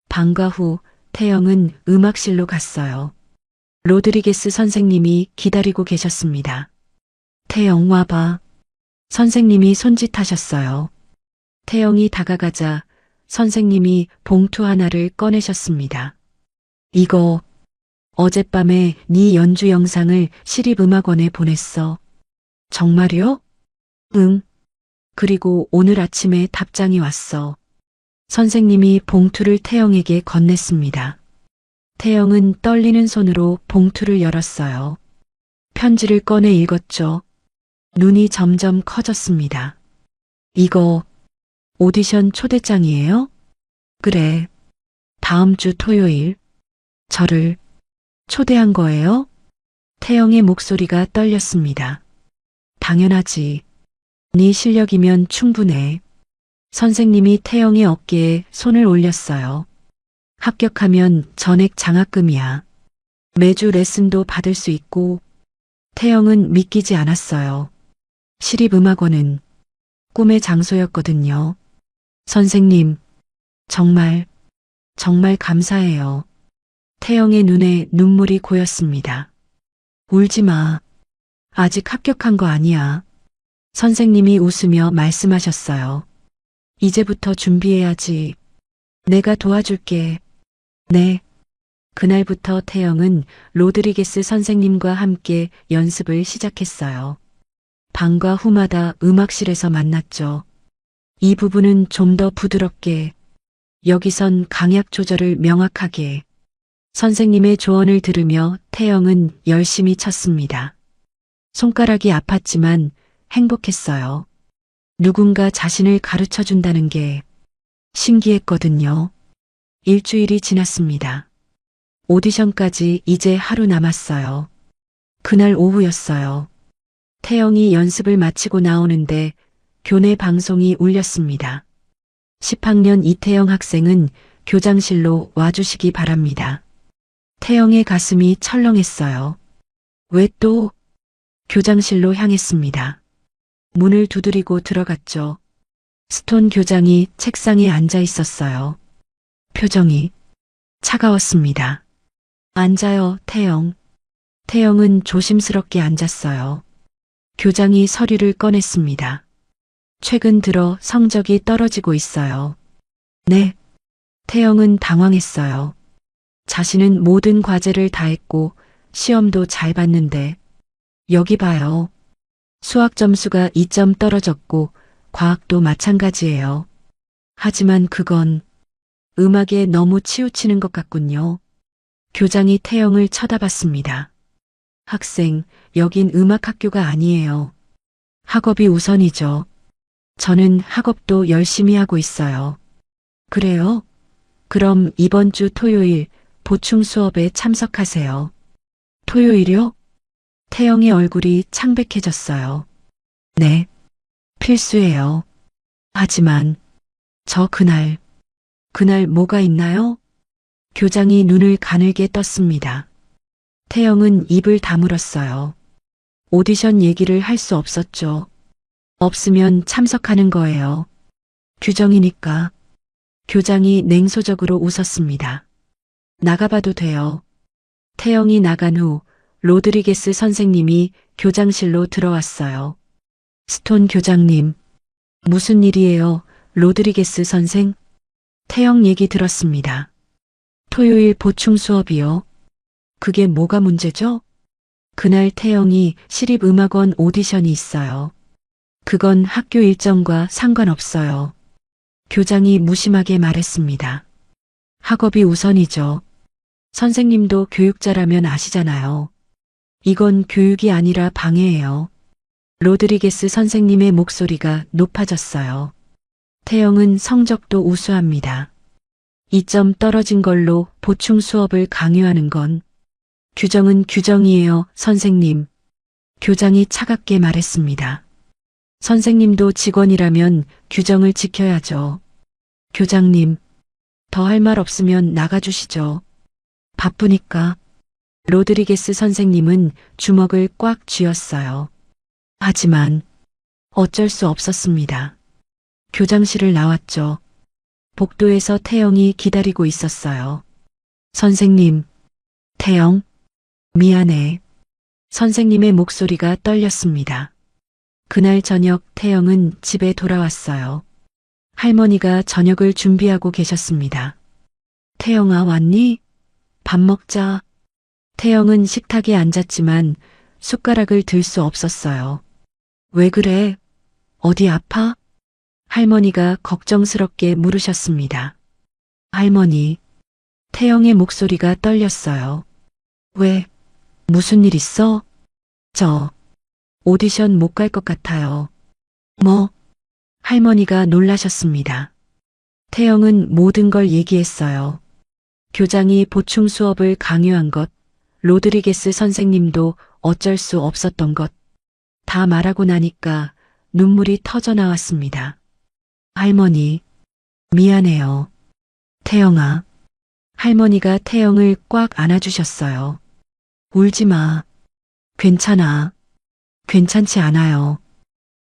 [SPEAKER 2] 방과 후 태영은 음악실로 갔어요. 로드리게스 선생님이 기다리고 계셨습니다. 태영 와봐. 선생님이 손짓하셨어요. 태영이 다가가자 선생님이 봉투 하나를 꺼내셨습니다. 이거 어젯밤에 네 연주 영상을 시립음악원에 보냈어. 정말요? 응. 그리고 오늘 아침에 답장이 왔어. 선생님이 봉투를 태영에게 건넸습니다. 태영은 떨리는 손으로 봉투를 열었어요. 편지를 꺼내 읽었죠. 눈이 점점 커졌습니다. 이거 오디션 초대장이에요? 그래. 다음 주 토요일. 저를 초대한 거예요? 태영의 목소리가 떨렸습니다. 당연하지. 네 실력이면 충분해. 선생님이 태영의 어깨에 손을 올렸어요. 합격하면 전액 장학금이야. 매주 레슨도 받을 수 있고. 태영은 믿기지 않았어요. 시립음악원은 꿈의 장소였거든요. 선생님, 정말 감사해요. 태영의 눈에 눈물이 고였습니다. 울지 마. 아직 합격한 거 아니야. 선생님이 웃으며 말씀하셨어요. 이제부터 준비해야지. 내가 도와줄게. 네. 그날부터 태영은 로드리게스 선생님과 함께 연습을 시작했어요. 방과 후마다 음악실에서 만났죠. 이 부분은 좀 더 부드럽게, 여기선 강약 조절을 명확하게. 선생님의 조언을 들으며 태영은 열심히 쳤습니다. 손가락이 아팠지만 행복했어요. 누군가 자신을 가르쳐 준다는 게 신기했거든요. 일주일이 지났습니다. 오디션까지 이제 하루 남았어요. 그날 오후였어요. 태영이 연습을 마치고 나오는데 교내 방송이 울렸습니다. 10학년 이태영 학생은 교장실로 와주시기 바랍니다. 태영의 가슴이 철렁했어요. 왜 또? 교장실로 향했습니다. 문을 두드리고 들어갔죠. 스톤 교장이 책상에 앉아 있었어요. 표정이 차가웠습니다. 앉아요, 태영. 태영은 조심스럽게 앉았어요. 교장이 서류를 꺼냈습니다. 최근 들어 성적이 떨어지고 있어요. 네. 태영은 당황했어요. 자신은 모든 과제를 다 했고 시험도 잘 봤는데 여기 봐요. 수학 점수가 2점 떨어졌고 과학도 마찬가지예요. 하지만 그건 음악에 너무 치우치는 것 같군요. 교장이 태영을 쳐다봤습니다. 학생, 여긴 음악학교가 아니에요. 학업이 우선이죠. 저는 학업도 열심히 하고 있어요. 그래요? 그럼 이번 주 토요일 보충 수업에 참석하세요. 토요일요? 태영의 얼굴이 창백해졌어요. 네, 필수예요. 하지만 저 그날 뭐가 있나요? 교장이 눈을 가늘게 떴습니다. 태영은 입을 다물었어요. 오디션 얘기를 할 수 없었죠. 없으면 참석하는 거예요. 규정이니까. 교장이 냉소적으로 웃었습니다. 나가봐도 돼요. 태영이 나간 후 로드리게스 선생님이 교장실로 들어왔어요. 스톤 교장님, 무슨 일이에요, 로드리게스 선생? 태영 얘기 들었습니다. 토요일 보충 수업이요. 그게 뭐가 문제죠? 그날 태영이 시립음악원 오디션이 있어요. 그건 학교 일정과 상관없어요. 교장이 무심하게 말했습니다. 학업이 우선이죠. 선생님도 교육자라면 아시잖아요. 이건 교육이 아니라 방해예요. 로드리게스 선생님의 목소리가 높아졌어요. 태영은 성적도 우수합니다. 2점 떨어진 걸로 보충 수업을 강요하는 건 규정은 규정이에요, 선생님. 교장이 차갑게 말했습니다. 선생님도 직원이라면 규정을 지켜야죠. 교장님, 더 할 말 없으면 나가주시죠. 바쁘니까. 로드리게스 선생님은 주먹을 꽉 쥐었어요. 하지만 어쩔 수 없었습니다. 교장실을 나왔죠. 복도에서 태영이 기다리고 있었어요. 선생님, 태영, 미안해. 선생님의 목소리가 떨렸습니다. 그날 저녁 태영은 집에 돌아왔어요. 할머니가 저녁을 준비하고 계셨습니다. 태영아, 왔니? 밥 먹자. 태영은 식탁에 앉았지만 숟가락을 들 수 없었어요. 왜 그래? 어디 아파? 할머니가 걱정스럽게 물으셨습니다. 할머니, 태영의 목소리가 떨렸어요. 왜? 무슨 일 있어? 저 오디션 못 갈 것 같아요. 뭐? 할머니가 놀라셨습니다. 태영은 모든 걸 얘기했어요. 교장이 보충 수업을 강요한 것, 로드리게스 선생님도 어쩔 수 없었던 것, 다 말하고 나니까 눈물이 터져 나왔습니다. 할머니, 미안해요. 태영아. 할머니가 태영을 꽉 안아주셨어요. 울지 마. 괜찮아. 괜찮지 않아요.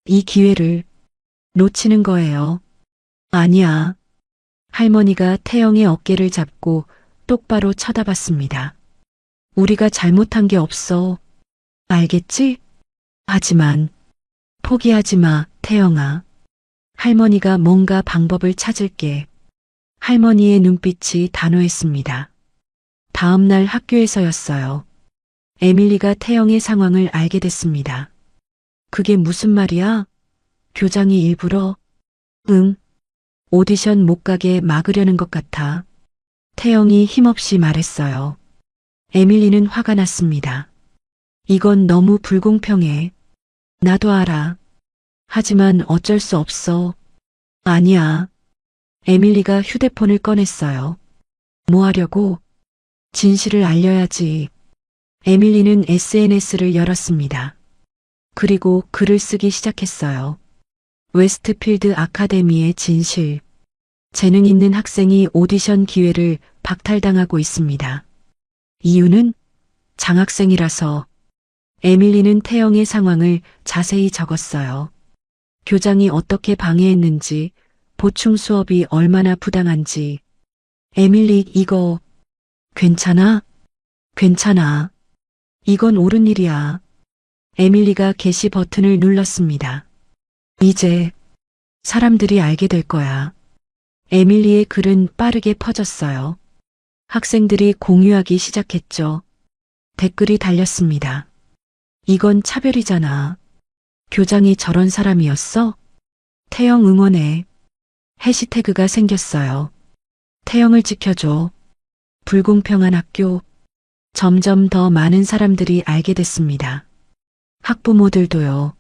[SPEAKER 2] 이 기회를 놓치는 거예요. 아니야. 할머니가 태영의 어깨를 잡고 똑바로 쳐다봤습니다. 우리가 잘못한 게 없어. 알겠지? 하지만 포기하지 마, 태영아. 할머니가 뭔가 방법을 찾을게. 할머니의 눈빛이 단호했습니다. 다음 날 학교에서였어요. 에밀리가 태영의 상황을 알게 됐습니다. 그게 무슨 말이야? 교장이 일부러? 응. 오디션 못 가게 막으려는 것 같아. 태영이 힘없이 말했어요. 에밀리는 화가 났습니다. 이건 너무 불공평해. 나도 알아. 하지만 어쩔 수 없어. 아니야. 에밀리가 휴대폰을 꺼냈어요. 뭐 하려고? 진실을 알려야지. 에밀리는 SNS를 열었습니다. 그리고 글을 쓰기 시작했어요. 웨스트필드 아카데미의 진실. 재능 있는 학생이 오디션 기회를 박탈당하고 있습니다. 이유는 장학생이라서. 에밀리는 태영의 상황을 자세히 적었어요. 교장이 어떻게 방해했는지, 보충 수업이 얼마나 부당한지. 에밀리, 이거 괜찮아? 괜찮아. 이건 옳은 일이야. 에밀리가 게시 버튼을 눌렀습니다. 이제 사람들이 알게 될 거야. 에밀리의 글은 빠르게 퍼졌어요. 학생들이 공유하기 시작했죠. 댓글이 달렸습니다. 이건 차별이잖아. 교장이 저런 사람이었어? 태영 응원해. 해시태그가 생겼어요. 태영을 지켜줘. 불공평한 학교. 점점 더 많은 사람들이 알게 됐습니다. 학부모들도요.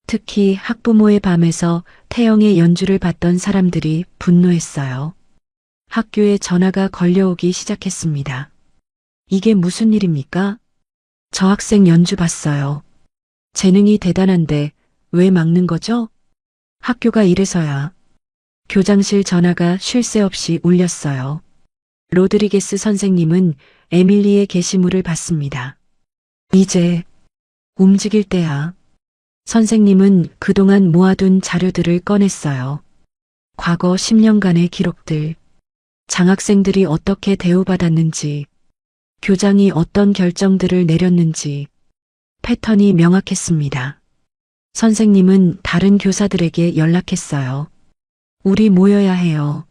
[SPEAKER 2] 특히 학부모의 밤에서 태영의 연주를 봤던 사람들이 분노했어요. 학교에 전화가 걸려오기 시작했습니다. 이게 무슨 일입니까? 저 학생 연주 봤어요. 재능이 대단한데 왜 막는 거죠? 학교가 이래서야. 교장실 전화가 쉴 새 없이 울렸어요. 로드리게스 선생님은 에밀리의 게시물을 봤습니다. 이제 움직일 때야. 선생님은 그동안 모아둔 자료들을 꺼냈어요. 과거 10년간의 기록들, 장학생들이 어떻게 대우받았는지, 교장이 어떤 결정들을 내렸는지, 패턴이 명확했습니다. 선생님은 다른 교사들에게 연락했어요. 우리 모여야 해요.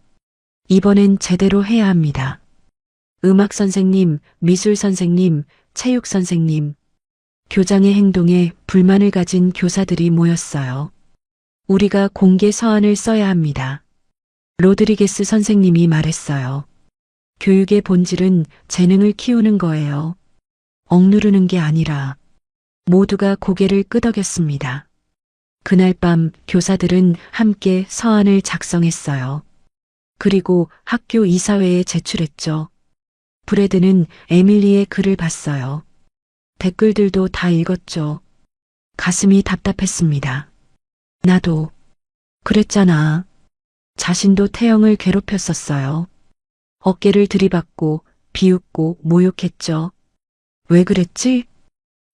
[SPEAKER 2] 이번엔 제대로 해야 합니다. 음악 선생님, 미술 선생님, 체육 선생님, 교장의 행동에 불만을 가진 교사들이 모였어요. 우리가 공개 서한을 써야 합니다. 로드리게스 선생님이 말했어요. 교육의 본질은 재능을 키우는 거예요. 억누르는 게 아니라. 모두가 고개를 끄덕였습니다. 그날 밤 교사들은 함께 서한을 작성했어요. 그리고 학교 이사회에 제출했죠. 브래드는 에밀리의 글을 봤어요. 댓글들도 다 읽었죠. 가슴이 답답했습니다. 나도 그랬잖아. 자신도 태영을 괴롭혔었어요. 어깨를 들이받고 비웃고 모욕했죠. 왜 그랬지?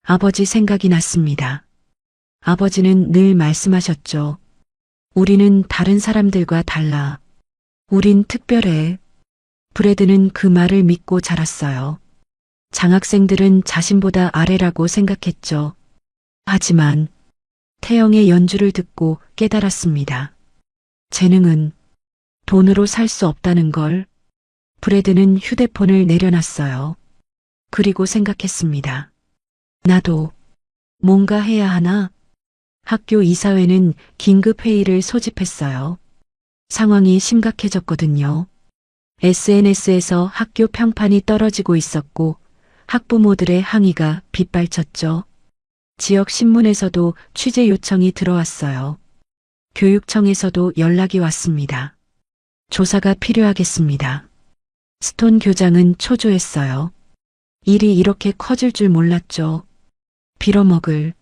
[SPEAKER 2] 아버지 생각이 났습니다. 아버지는 늘 말씀하셨죠. 우리는 다른 사람들과 달라. 우린 특별해. 브래드는 그 말을 믿고 자랐어요. 장학생들은 자신보다 아래라고 생각했죠. 하지만 태영의 연주를 듣고 깨달았습니다. 재능은 돈으로 살 수 없다는 걸. 브래드는 휴대폰을 내려놨어요. 그리고 생각했습니다. 나도 뭔가 해야 하나? 학교 이사회는 긴급 회의를 소집했어요. 상황이 심각해졌거든요. SNS에서 학교 평판이 떨어지고 있었고 학부모들의 항의가 빗발쳤죠. 지역 신문에서도 취재 요청이 들어왔어요. 교육청에서도 연락이 왔습니다. 조사가 필요하겠습니다. 스톤 교장은 초조했어요. 일이 이렇게 커질 줄 몰랐죠. 빌어먹을.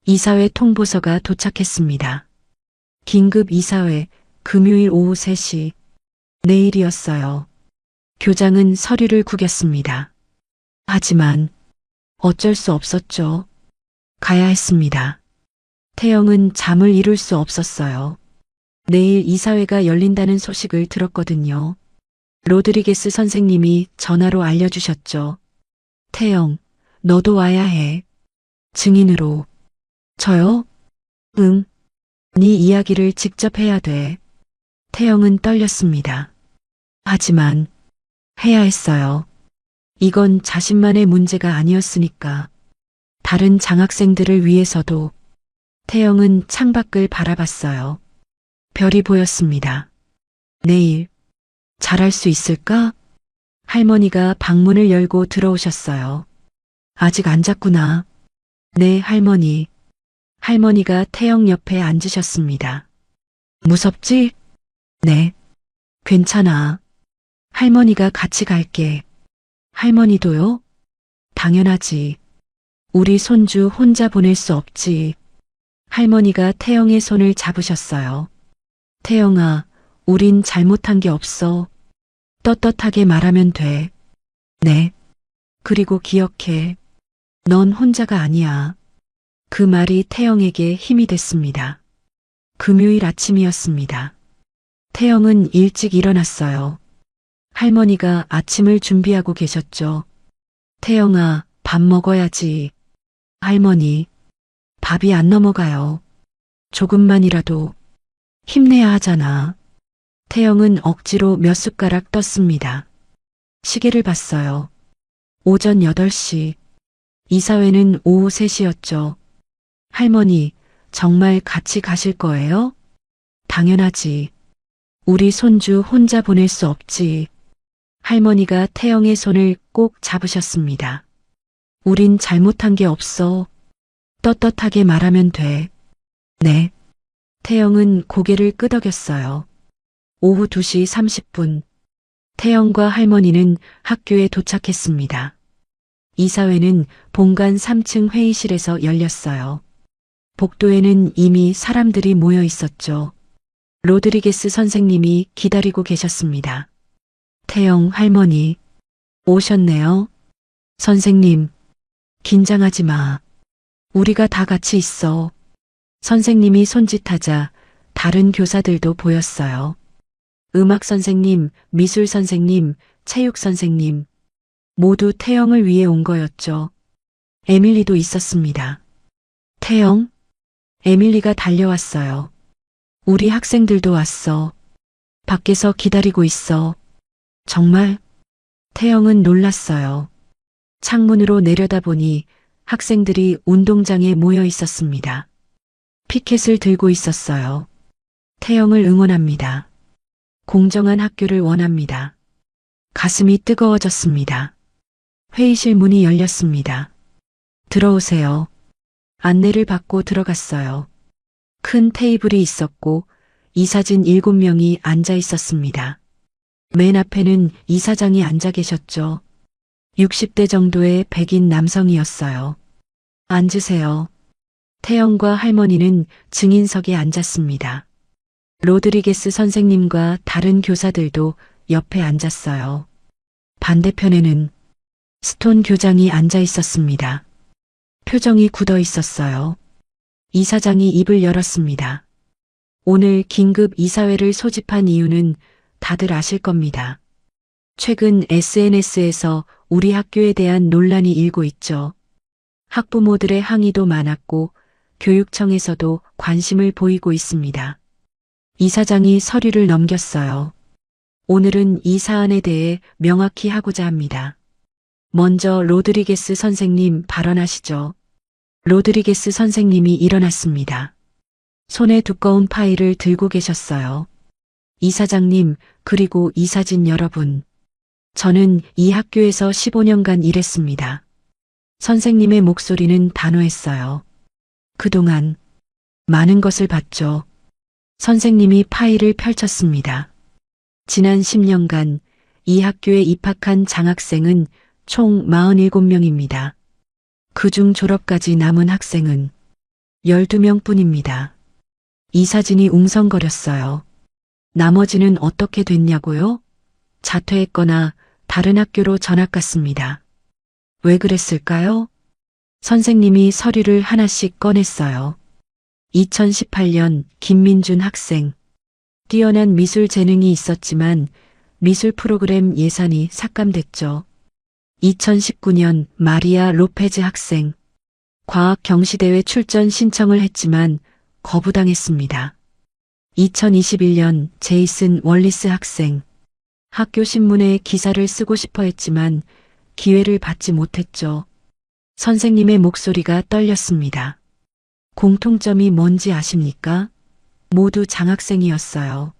[SPEAKER 2] 이사회 통보서가 도착했습니다. 긴급 이사회, 금요일 오후 3시. 내일이었어요. 교장은 서류를 구겼습니다. 하지만 어쩔 수 없었죠. 가야 했습니다. 태영은 잠을 이룰 수 없었어요. 내일 이사회가 열린다는 소식을 들었거든요. 로드리게스 선생님이 전화로 알려주셨죠. 태영, 너도 와야 해. 증인으로. 저요? 응. 네 이야기를 직접 해야 돼. 태영은 떨렸습니다. 하지만 해야 했어요. 이건 자신만의 문제가 아니었으니까. 다른 장학생들을 위해서도. 태영은 창밖을 바라봤어요. 별이 보였습니다. 내일 잘할 수 있을까? 할머니가 방문을 열고 들어오셨어요. 아직 안 잤구나. 네, 할머니. 할머니가 태영 옆에 앉으셨습니다. 무섭지? 네. 괜찮아. 할머니가 같이 갈게. 할머니도요? 당연하지. 우리 손주 혼자 보낼 수 없지. 할머니가 태영의 손을 잡으셨어요. 태영아, 우린 잘못한 게 없어. 떳떳하게 말하면 돼. 네. 그리고 기억해. 넌 혼자가 아니야. 그 말이 태영에게 힘이 됐습니다. 금요일 아침이었습니다. 태영은 일찍 일어났어요. 할머니가 아침을 준비하고 계셨죠. 태영아, 밥 먹어야지. 할머니, 밥이 안 넘어가요. 조금만이라도 힘내야 하잖아. 태영은 억지로 몇 숟가락 떴습니다. 시계를 봤어요. 오전 8시. 이사회는 오후 3시였죠. 할머니, 정말 같이 가실 거예요? 당연하지. 우리 손주 혼자 보낼 수 없지. 할머니가 태영의 손을 꼭 잡으셨습니다. 우린 잘못한 게 없어. 떳떳하게 말하면 돼. 네. 태영은 고개를 끄덕였어요. 오후 2시 30분. 태영과 할머니는 학교에 도착했습니다. 이사회는 본관 3층 회의실에서 열렸어요. 복도에는 이미 사람들이 모여 있었죠. 로드리게스 선생님이 기다리고 계셨습니다. 태영 할머니, 오셨네요. 선생님, 긴장하지 마. 우리가 다 같이 있어. 선생님이 손짓하자 다른 교사들도 보였어요. 음악 선생님, 미술 선생님, 체육 선생님, 모두 태영을 위해 온 거였죠. 에밀리도 있었습니다. 태영? 에밀리가 달려왔어요. 우리 학생들도 왔어. 밖에서 기다리고 있어. 정말? 태영은 놀랐어요. 창문으로 내려다보니 학생들이 운동장에 모여 있었습니다. 피켓을 들고 있었어요. 태영을 응원합니다. 공정한 학교를 원합니다. 가슴이 뜨거워졌습니다. 회의실 문이 열렸습니다. 들어오세요. 안내를 받고 들어갔어요. 큰 테이블이 있었고 이사진 7명이 앉아 있었습니다. 맨 앞에는 이사장이 앉아 계셨죠. 60대 정도의 백인 남성이었어요. 앉으세요. 태영과 할머니는 증인석에 앉았습니다. 로드리게스 선생님과 다른 교사들도 옆에 앉았어요. 반대편에는 스톤 교장이 앉아 있었습니다. 표정이 굳어 있었어요. 이사장이 입을 열었습니다. 오늘 긴급 이사회를 소집한 이유는 다들 아실 겁니다. 최근 SNS에서 우리 학교에 대한 논란이 일고 있죠. 학부모들의 항의도 많았고 교육청에서도 관심을 보이고 있습니다. 이사장이 서류를 넘겼어요. 오늘은 이 사안에 대해 명확히 하고자 합니다. 먼저 로드리게스 선생님 발언하시죠. 로드리게스 선생님이 일어났습니다. 손에 두꺼운 파일을 들고 계셨어요. 이사장님, 그리고 이사진 여러분. 저는 이 학교에서 15년간 일했습니다. 선생님의 목소리는 단호했어요. 그동안 많은 것을 봤죠. 선생님이 파일을 펼쳤습니다. 지난 10년간 이 학교에 입학한 장학생은 총 47명입니다. 그중 졸업까지 남은 학생은 12명 뿐입니다. 이사진이 웅성거렸어요. 나머지는 어떻게 됐냐고요? 자퇴했거나 다른 학교로 전학 갔습니다. 왜 그랬을까요? 선생님이 서류를 하나씩 꺼냈어요. 2018년 김민준 학생. 뛰어난 미술 재능이 있었지만 미술 프로그램 예산이 삭감됐죠. 2019년 마리아 로페즈 학생. 과학 경시대회 출전 신청을 했지만 거부당했습니다. 2021년 제이슨 월리스 학생. 학교 신문에 기사를 쓰고 싶어 했지만 기회를 받지 못했죠. 선생님의 목소리가 떨렸습니다. 공통점이 뭔지 아십니까? 모두 장학생이었어요.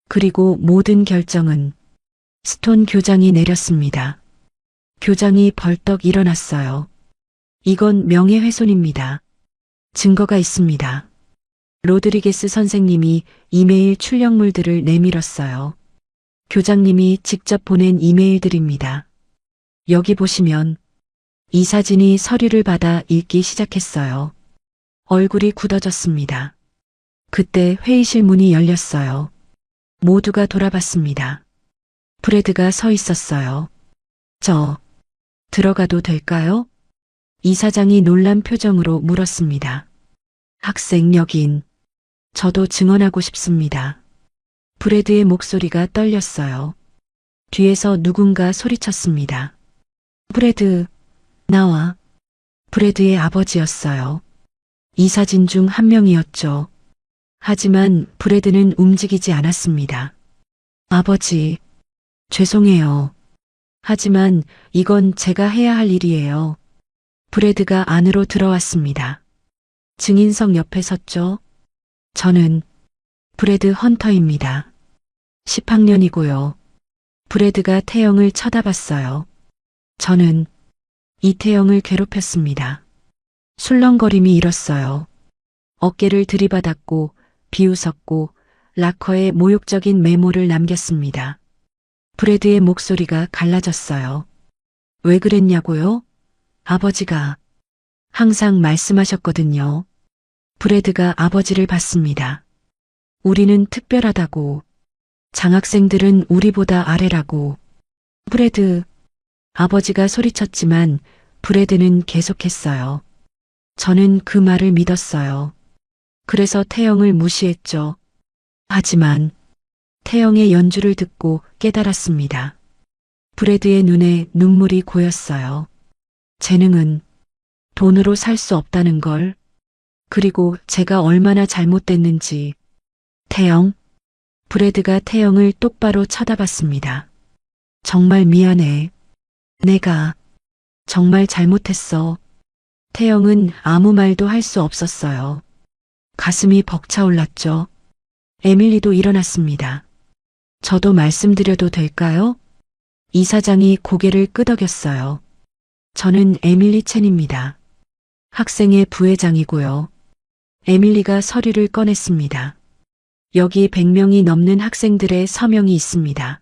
[SPEAKER 2] 그리고 모든 결정은 스톤 교장이 내렸습니다. 교장이 벌떡 일어났어요. 이건 명예훼손입니다. 증거가 있습니다. 로드리게스 선생님이 이메일 출력물들을 내밀었어요. 교장님이 직접 보낸 이메일들입니다. 여기 보시면 이사진이 서류를 받아 읽기 시작했어요. 얼굴이 굳어졌습니다. 그때 회의실 문이 열렸어요. 모두가 돌아봤습니다. 프레드가 서 있었어요. 들어가도 될까요? 이사장이 놀란 표정으로 물었습니다. 학생 여긴 저도 증언하고 싶습니다. 브래드의 목소리가 떨렸어요. 뒤에서 누군가 소리쳤습니다. 브래드, 나와. 브래드의 아버지였어요. 이사진 중 한 명이었죠. 하지만 브래드는 움직이지 않았습니다. 아버지, 죄송해요. 하지만 이건 제가 해야 할 일이에요. 브래드가 안으로 들어왔습니다. 증인석 옆에 섰죠. 저는 브래드 헌터입니다. 10학년이고요. 브래드가 태영을 쳐다봤어요. 저는 이태영을 괴롭혔습니다. 술렁거림이 일었어요. 어깨를 들이받았고 비웃었고 락커에 모욕적인 메모를 남겼습니다. 브래드의 목소리가 갈라졌어요. 왜 그랬냐고요? 아버지가 항상 말씀하셨거든요. 브래드가 아버지를 봤습니다. 우리는 특별하다고. 장학생들은 우리보다 아래라고. 브래드, 아버지가 소리쳤지만 브래드는 계속했어요. 저는 그 말을 믿었어요. 그래서 태영을 무시했죠. 하지만 태영의 연주를 듣고 깨달았습니다. 브래드의 눈에 눈물이 고였어요. 재능은 돈으로 살 수 없다는 걸. 그리고 제가 얼마나 잘못됐는지. 태영? 브래드가 태영을 똑바로 쳐다봤습니다. 정말 미안해. 내가 정말 잘못했어. 태영은 아무 말도 할 수 없었어요. 가슴이 벅차올랐죠. 에밀리도 일어났습니다. 저도 말씀드려도 될까요? 이사장이 고개를 끄덕였어요. 저는 에밀리 첸입니다. 학생의 부회장이고요. 에밀리가 서류를 꺼냈습니다. 여기 100명이 넘는 학생들의 서명이 있습니다.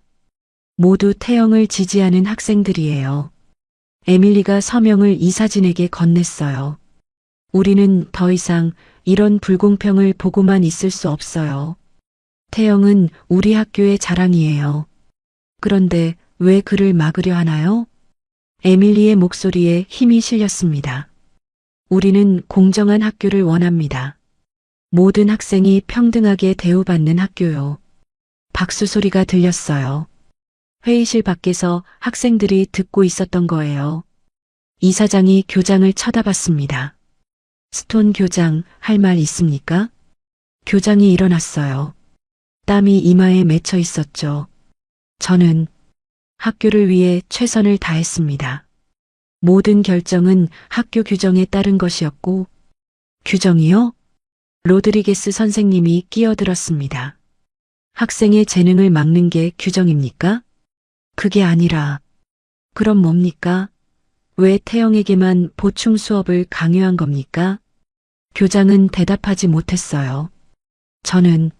[SPEAKER 2] 모두 태영을 지지하는 학생들이에요. 에밀리가 서명을 이사진에게 건넸어요. 우리는 더 이상 이런 불공평을 보고만 있을 수 없어요. 태영은 우리 학교의 자랑이에요. 그런데 왜 그를 막으려 하나요? 에밀리의 목소리에 힘이 실렸습니다. 우리는 공정한 학교를 원합니다. 모든 학생이 평등하게 대우받는 학교요. 박수 소리가 들렸어요. 회의실 밖에서 학생들이 듣고 있었던 거예요. 이사장이 교장을 쳐다봤습니다. 스톤 교장, 할 말 있습니까? 교장이 일어났어요. 땀이 이마에 맺혀 있었죠. 저는 학교를 위해 최선을 다했습니다. 모든 결정은 학교 규정에 따른 것이었고, 규정이요? 로드리게스 선생님이 끼어들었습니다. 학생의 재능을 막는 게 규정입니까? 그게 아니라, 그럼 뭡니까? 왜 태영에게만 보충 수업을 강요한 겁니까? 교장은 대답하지 못했어요. 저는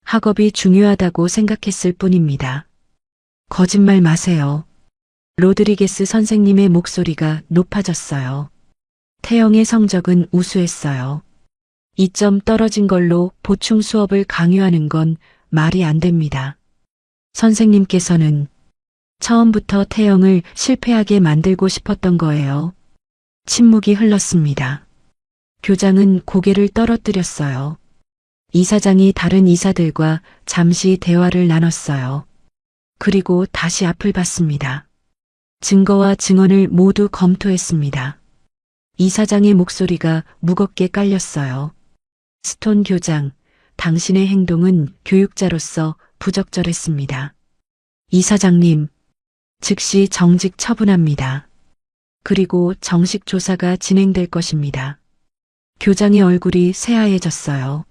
[SPEAKER 2] 학업이 중요하다고 생각했을 뿐입니다. 거짓말 마세요. 로드리게스 선생님의 목소리가 높아졌어요. 태영의 성적은 우수했어요. 2점 떨어진 걸로 보충 수업을 강요하는 건 말이 안 됩니다. 선생님께서는 처음부터 태영을 실패하게 만들고 싶었던 거예요. 침묵이 흘렀습니다. 교장은 고개를 떨어뜨렸어요. 이사장이 다른 이사들과 잠시 대화를 나눴어요. 그리고 다시 앞을 봤습니다. 증거와 증언을 모두 검토했습니다. 이사장의 목소리가 무겁게 깔렸어요. 스톤 교장, 당신의 행동은 교육자로서 부적절했습니다. 이사장님, 즉시 정직 처분합니다. 그리고 정식 조사가 진행될 것입니다. 교장의 얼굴이 새하얘졌어요.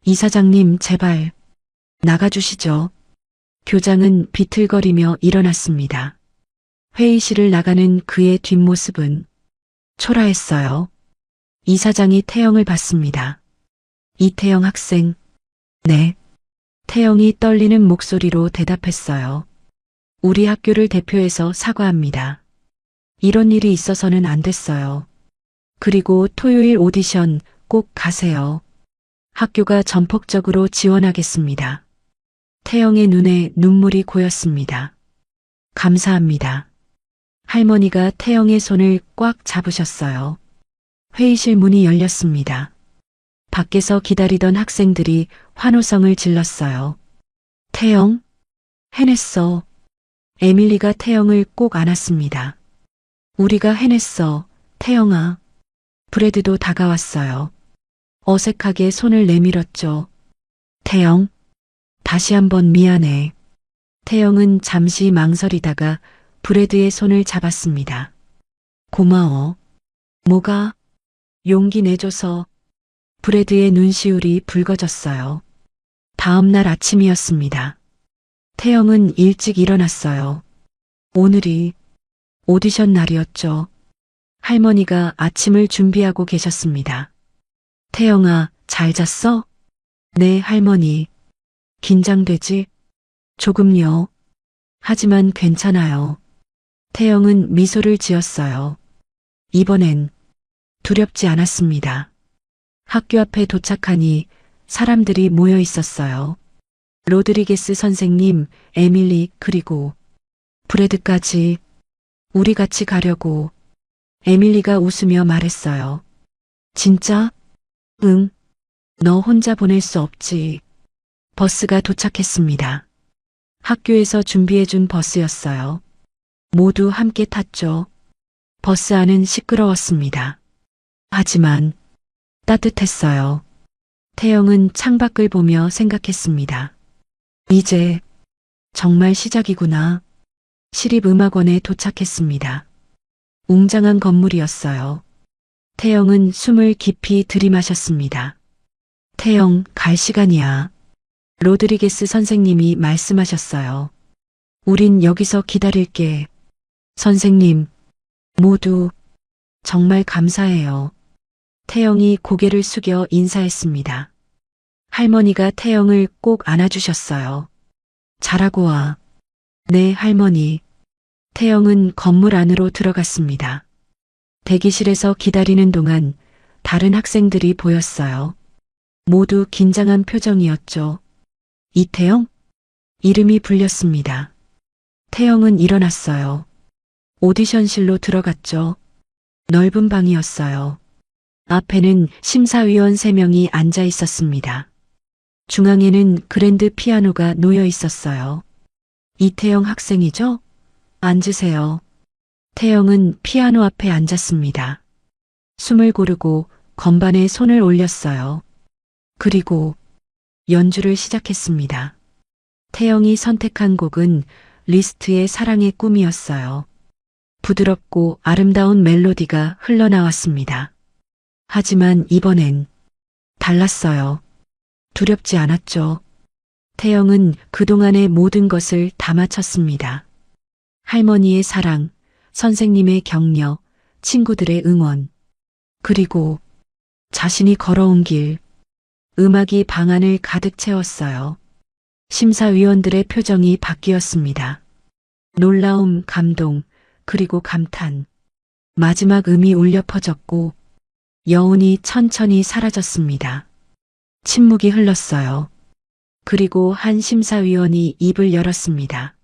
[SPEAKER 2] 이사장님, 제발 나가주시죠. 교장은 비틀거리며 일어났습니다. 회의실을 나가는 그의 뒷모습은 초라했어요. 이사장이 태영을 봤습니다. 이태영 학생. 네. 태영이 떨리는 목소리로 대답했어요. 우리 학교를 대표해서 사과합니다. 이런 일이 있어서는 안 됐어요. 그리고 토요일 오디션 꼭 가세요. 학교가 전폭적으로 지원하겠습니다. 태영의 눈에 눈물이 고였습니다. 감사합니다. 할머니가 태영의 손을 꽉 잡으셨어요. 회의실 문이 열렸습니다. 밖에서 기다리던 학생들이 환호성을 질렀어요. 태영, 해냈어. 에밀리가 태영을 꼭 안았습니다. 우리가 해냈어, 태영아. 브래드도 다가왔어요. 어색하게 손을 내밀었죠. 태영, 다시 한번 미안해. 태영은 잠시 망설이다가 브래드의 손을 잡았습니다. 고마워. 뭐가? 용기 내줘서. 브래드의 눈시울이 붉어졌어요. 다음 날 아침이었습니다. 태영은 일찍 일어났어요. 오늘이 오디션 날이었죠. 할머니가 아침을 준비하고 계셨습니다. 태영아, 잘 잤어? 네, 할머니. 긴장되지? 조금요. 하지만 괜찮아요. 태영은 미소를 지었어요. 이번엔 두렵지 않았습니다. 학교 앞에 도착하니 사람들이 모여 있었어요. 로드리게스 선생님, 에밀리, 그리고 브래드까지. 우리 같이 가려고. 에밀리가 웃으며 말했어요. 진짜? 응. 너 혼자 보낼 수 없지. 버스가 도착했습니다. 학교에서 준비해준 버스였어요. 모두 함께 탔죠. 버스 안은 시끄러웠습니다. 하지만 따뜻했어요. 태영은 창밖을 보며 생각했습니다. 이제 정말 시작이구나. 시립음악원에 도착했습니다. 웅장한 건물이었어요. 태영은 숨을 깊이 들이마셨습니다. 태영, 갈 시간이야. 로드리게스 선생님이 말씀하셨어요. 우린 여기서 기다릴게. 선생님, 모두 정말 감사해요. 태영이 고개를 숙여 인사했습니다. 할머니가 태영을 꼭 안아주셨어요. 잘하고 와. 네, 할머니. 태영은 건물 안으로 들어갔습니다. 대기실에서 기다리는 동안 다른 학생들이 보였어요. 모두 긴장한 표정이었죠. 이태영? 이름이 불렸습니다. 태영은 일어났어요. 오디션실로 들어갔죠. 넓은 방이었어요. 앞에는 심사위원 3명이 앉아 있었습니다. 중앙에는 그랜드 피아노가 놓여 있었어요. 이태영 학생이죠? 앉으세요. 태영은 피아노 앞에 앉았습니다. 숨을 고르고 건반에 손을 올렸어요. 그리고 연주를 시작했습니다. 태영이 선택한 곡은 리스트의 사랑의 꿈이었어요. 부드럽고 아름다운 멜로디가 흘러나왔습니다. 하지만 이번엔 달랐어요. 두렵지 않았죠. 태영은 그동안의 모든 것을 다 마쳤습니다. 할머니의 사랑, 선생님의 격려, 친구들의 응원, 그리고 자신이 걸어온 길. 음악이 방 안을 가득 채웠어요. 심사위원들의 표정이 바뀌었습니다. 놀라움, 감동, 그리고 감탄. 마지막 음이 울려 퍼졌고 여운이 천천히 사라졌습니다. 침묵이 흘렀어요. 그리고 한 심사위원이 입을 열었습니다.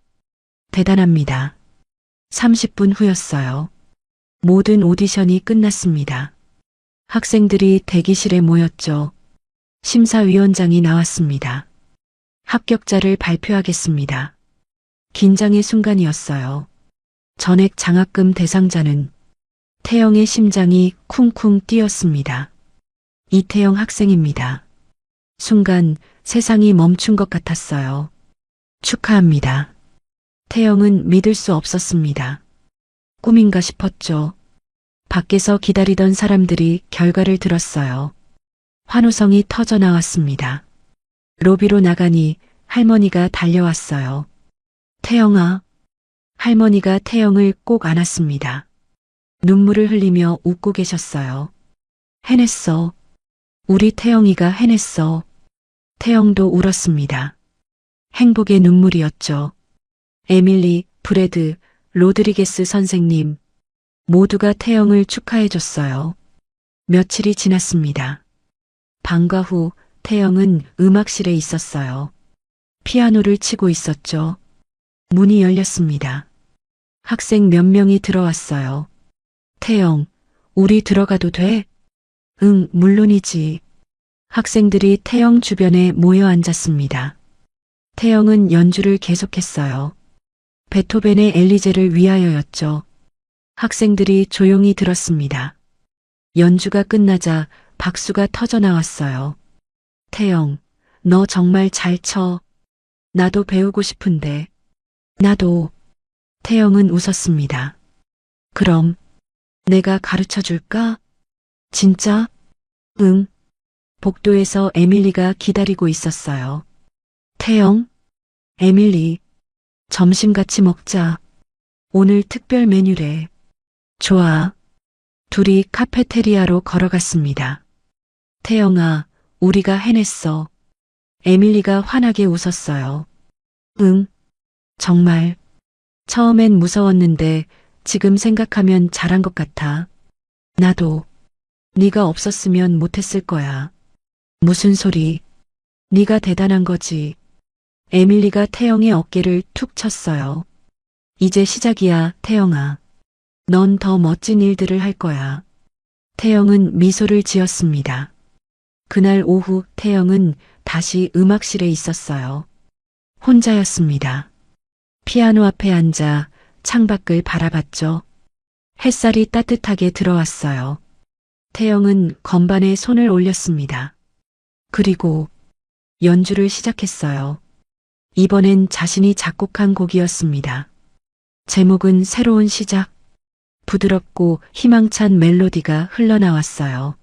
[SPEAKER 2] 대단합니다. 30분 후였어요. 모든 오디션이 끝났습니다. 학생들이 대기실에 모였죠. 심사위원장이 나왔습니다. 합격자를 발표하겠습니다. 긴장의 순간이었어요. 전액 장학금 대상자는 태영의 심장이 쿵쿵 뛰었습니다. 이태영 학생입니다. 순간 세상이 멈춘 것 같았어요. 축하합니다. 태영은 믿을 수 없었습니다. 꿈인가 싶었죠. 밖에서 기다리던 사람들이 결과를 들었어요. 환호성이 터져 나왔습니다. 로비로 나가니 할머니가 달려왔어요. 태영아. 할머니가 태영을 꼭 안았습니다. 눈물을 흘리며 웃고 계셨어요. 해냈어. 우리 태영이가 해냈어. 태영도 울었습니다. 행복의 눈물이었죠. 에밀리, 브래드, 로드리게스 선생님 모두가 태영을 축하해줬어요. 며칠이 지났습니다. 방과 후 태영은 음악실에 있었어요. 피아노를 치고 있었죠. 문이 열렸습니다. 학생 몇 명이 들어왔어요. 태영, 우리 들어가도 돼? 응, 물론이지. 학생들이 태영 주변에 모여 앉았습니다. 태영은 연주를 계속했어요. 베토벤의 엘리제를 위하여였죠. 학생들이 조용히 들었습니다. 연주가 끝나자 박수가 터져 나왔어요. 태영, 너 정말 잘 쳐. 나도 배우고 싶은데. 나도. 태영은 웃었습니다. 그럼 내가 가르쳐 줄까? 진짜? 응. 복도에서 에밀리가 기다리고 있었어요. 태영? 에밀리. 점심 같이 먹자. 오늘 특별 메뉴래. 좋아. 둘이 카페테리아로 걸어갔습니다. 태영아, 우리가 해냈어. 에밀리가 환하게 웃었어요. 응. 정말. 처음엔 무서웠는데 지금 생각하면 잘한 것 같아. 나도. 네가 없었으면 못했을 거야. 무슨 소리. 네가 대단한 거지. 에밀리가 태영의 어깨를 툭 쳤어요. 이제 시작이야, 태영아. 넌 더 멋진 일들을 할 거야. 태영은 미소를 지었습니다. 그날 오후 태영은 다시 음악실에 있었어요. 혼자였습니다. 피아노 앞에 앉아 창밖을 바라봤죠. 햇살이 따뜻하게 들어왔어요. 태영은 건반에 손을 올렸습니다. 그리고 연주를 시작했어요. 이번엔 자신이 작곡한 곡이었습니다. 제목은 새로운 시작. 부드럽고 희망찬 멜로디가 흘러나왔어요.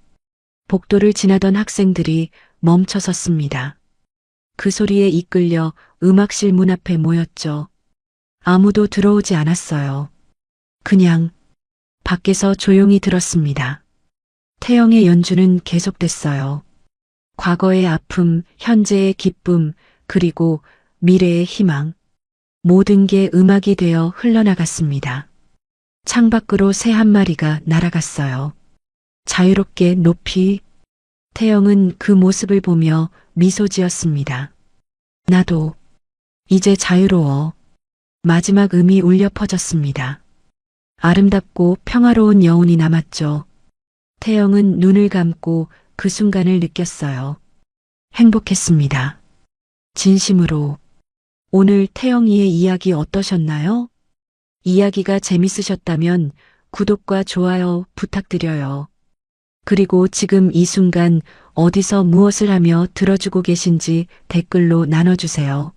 [SPEAKER 2] 복도를 지나던 학생들이 멈춰 섰습니다. 그 소리에 이끌려 음악실 문 앞에 모였죠. 아무도 들어오지 않았어요. 그냥 밖에서 조용히 들었습니다. 태영의 연주는 계속됐어요. 과거의 아픔, 현재의 기쁨, 그리고 미래의 희망. 모든 게 음악이 되어 흘러나갔습니다. 창밖으로 새 한 마리가 날아갔어요. 자유롭게 높이. 태영은 그 모습을 보며 미소 지었습니다. 나도 이제 자유로워. 마지막 음이 울려 퍼졌습니다. 아름답고 평화로운 여운이 남았죠. 태영은 눈을 감고 그 순간을 느꼈어요. 행복했습니다. 진심으로. 오늘 태영이의 이야기 어떠셨나요? 이야기가 재밌으셨다면 구독과 좋아요 부탁드려요. 그리고 지금 이 순간 어디서 무엇을 하며 들어주고 계신지 댓글로 나눠주세요.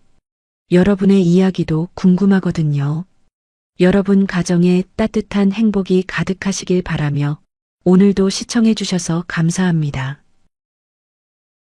[SPEAKER 2] 여러분의 이야기도 궁금하거든요. 여러분 가정에 따뜻한 행복이 가득하시길 바라며 오늘도 시청해주셔서 감사합니다.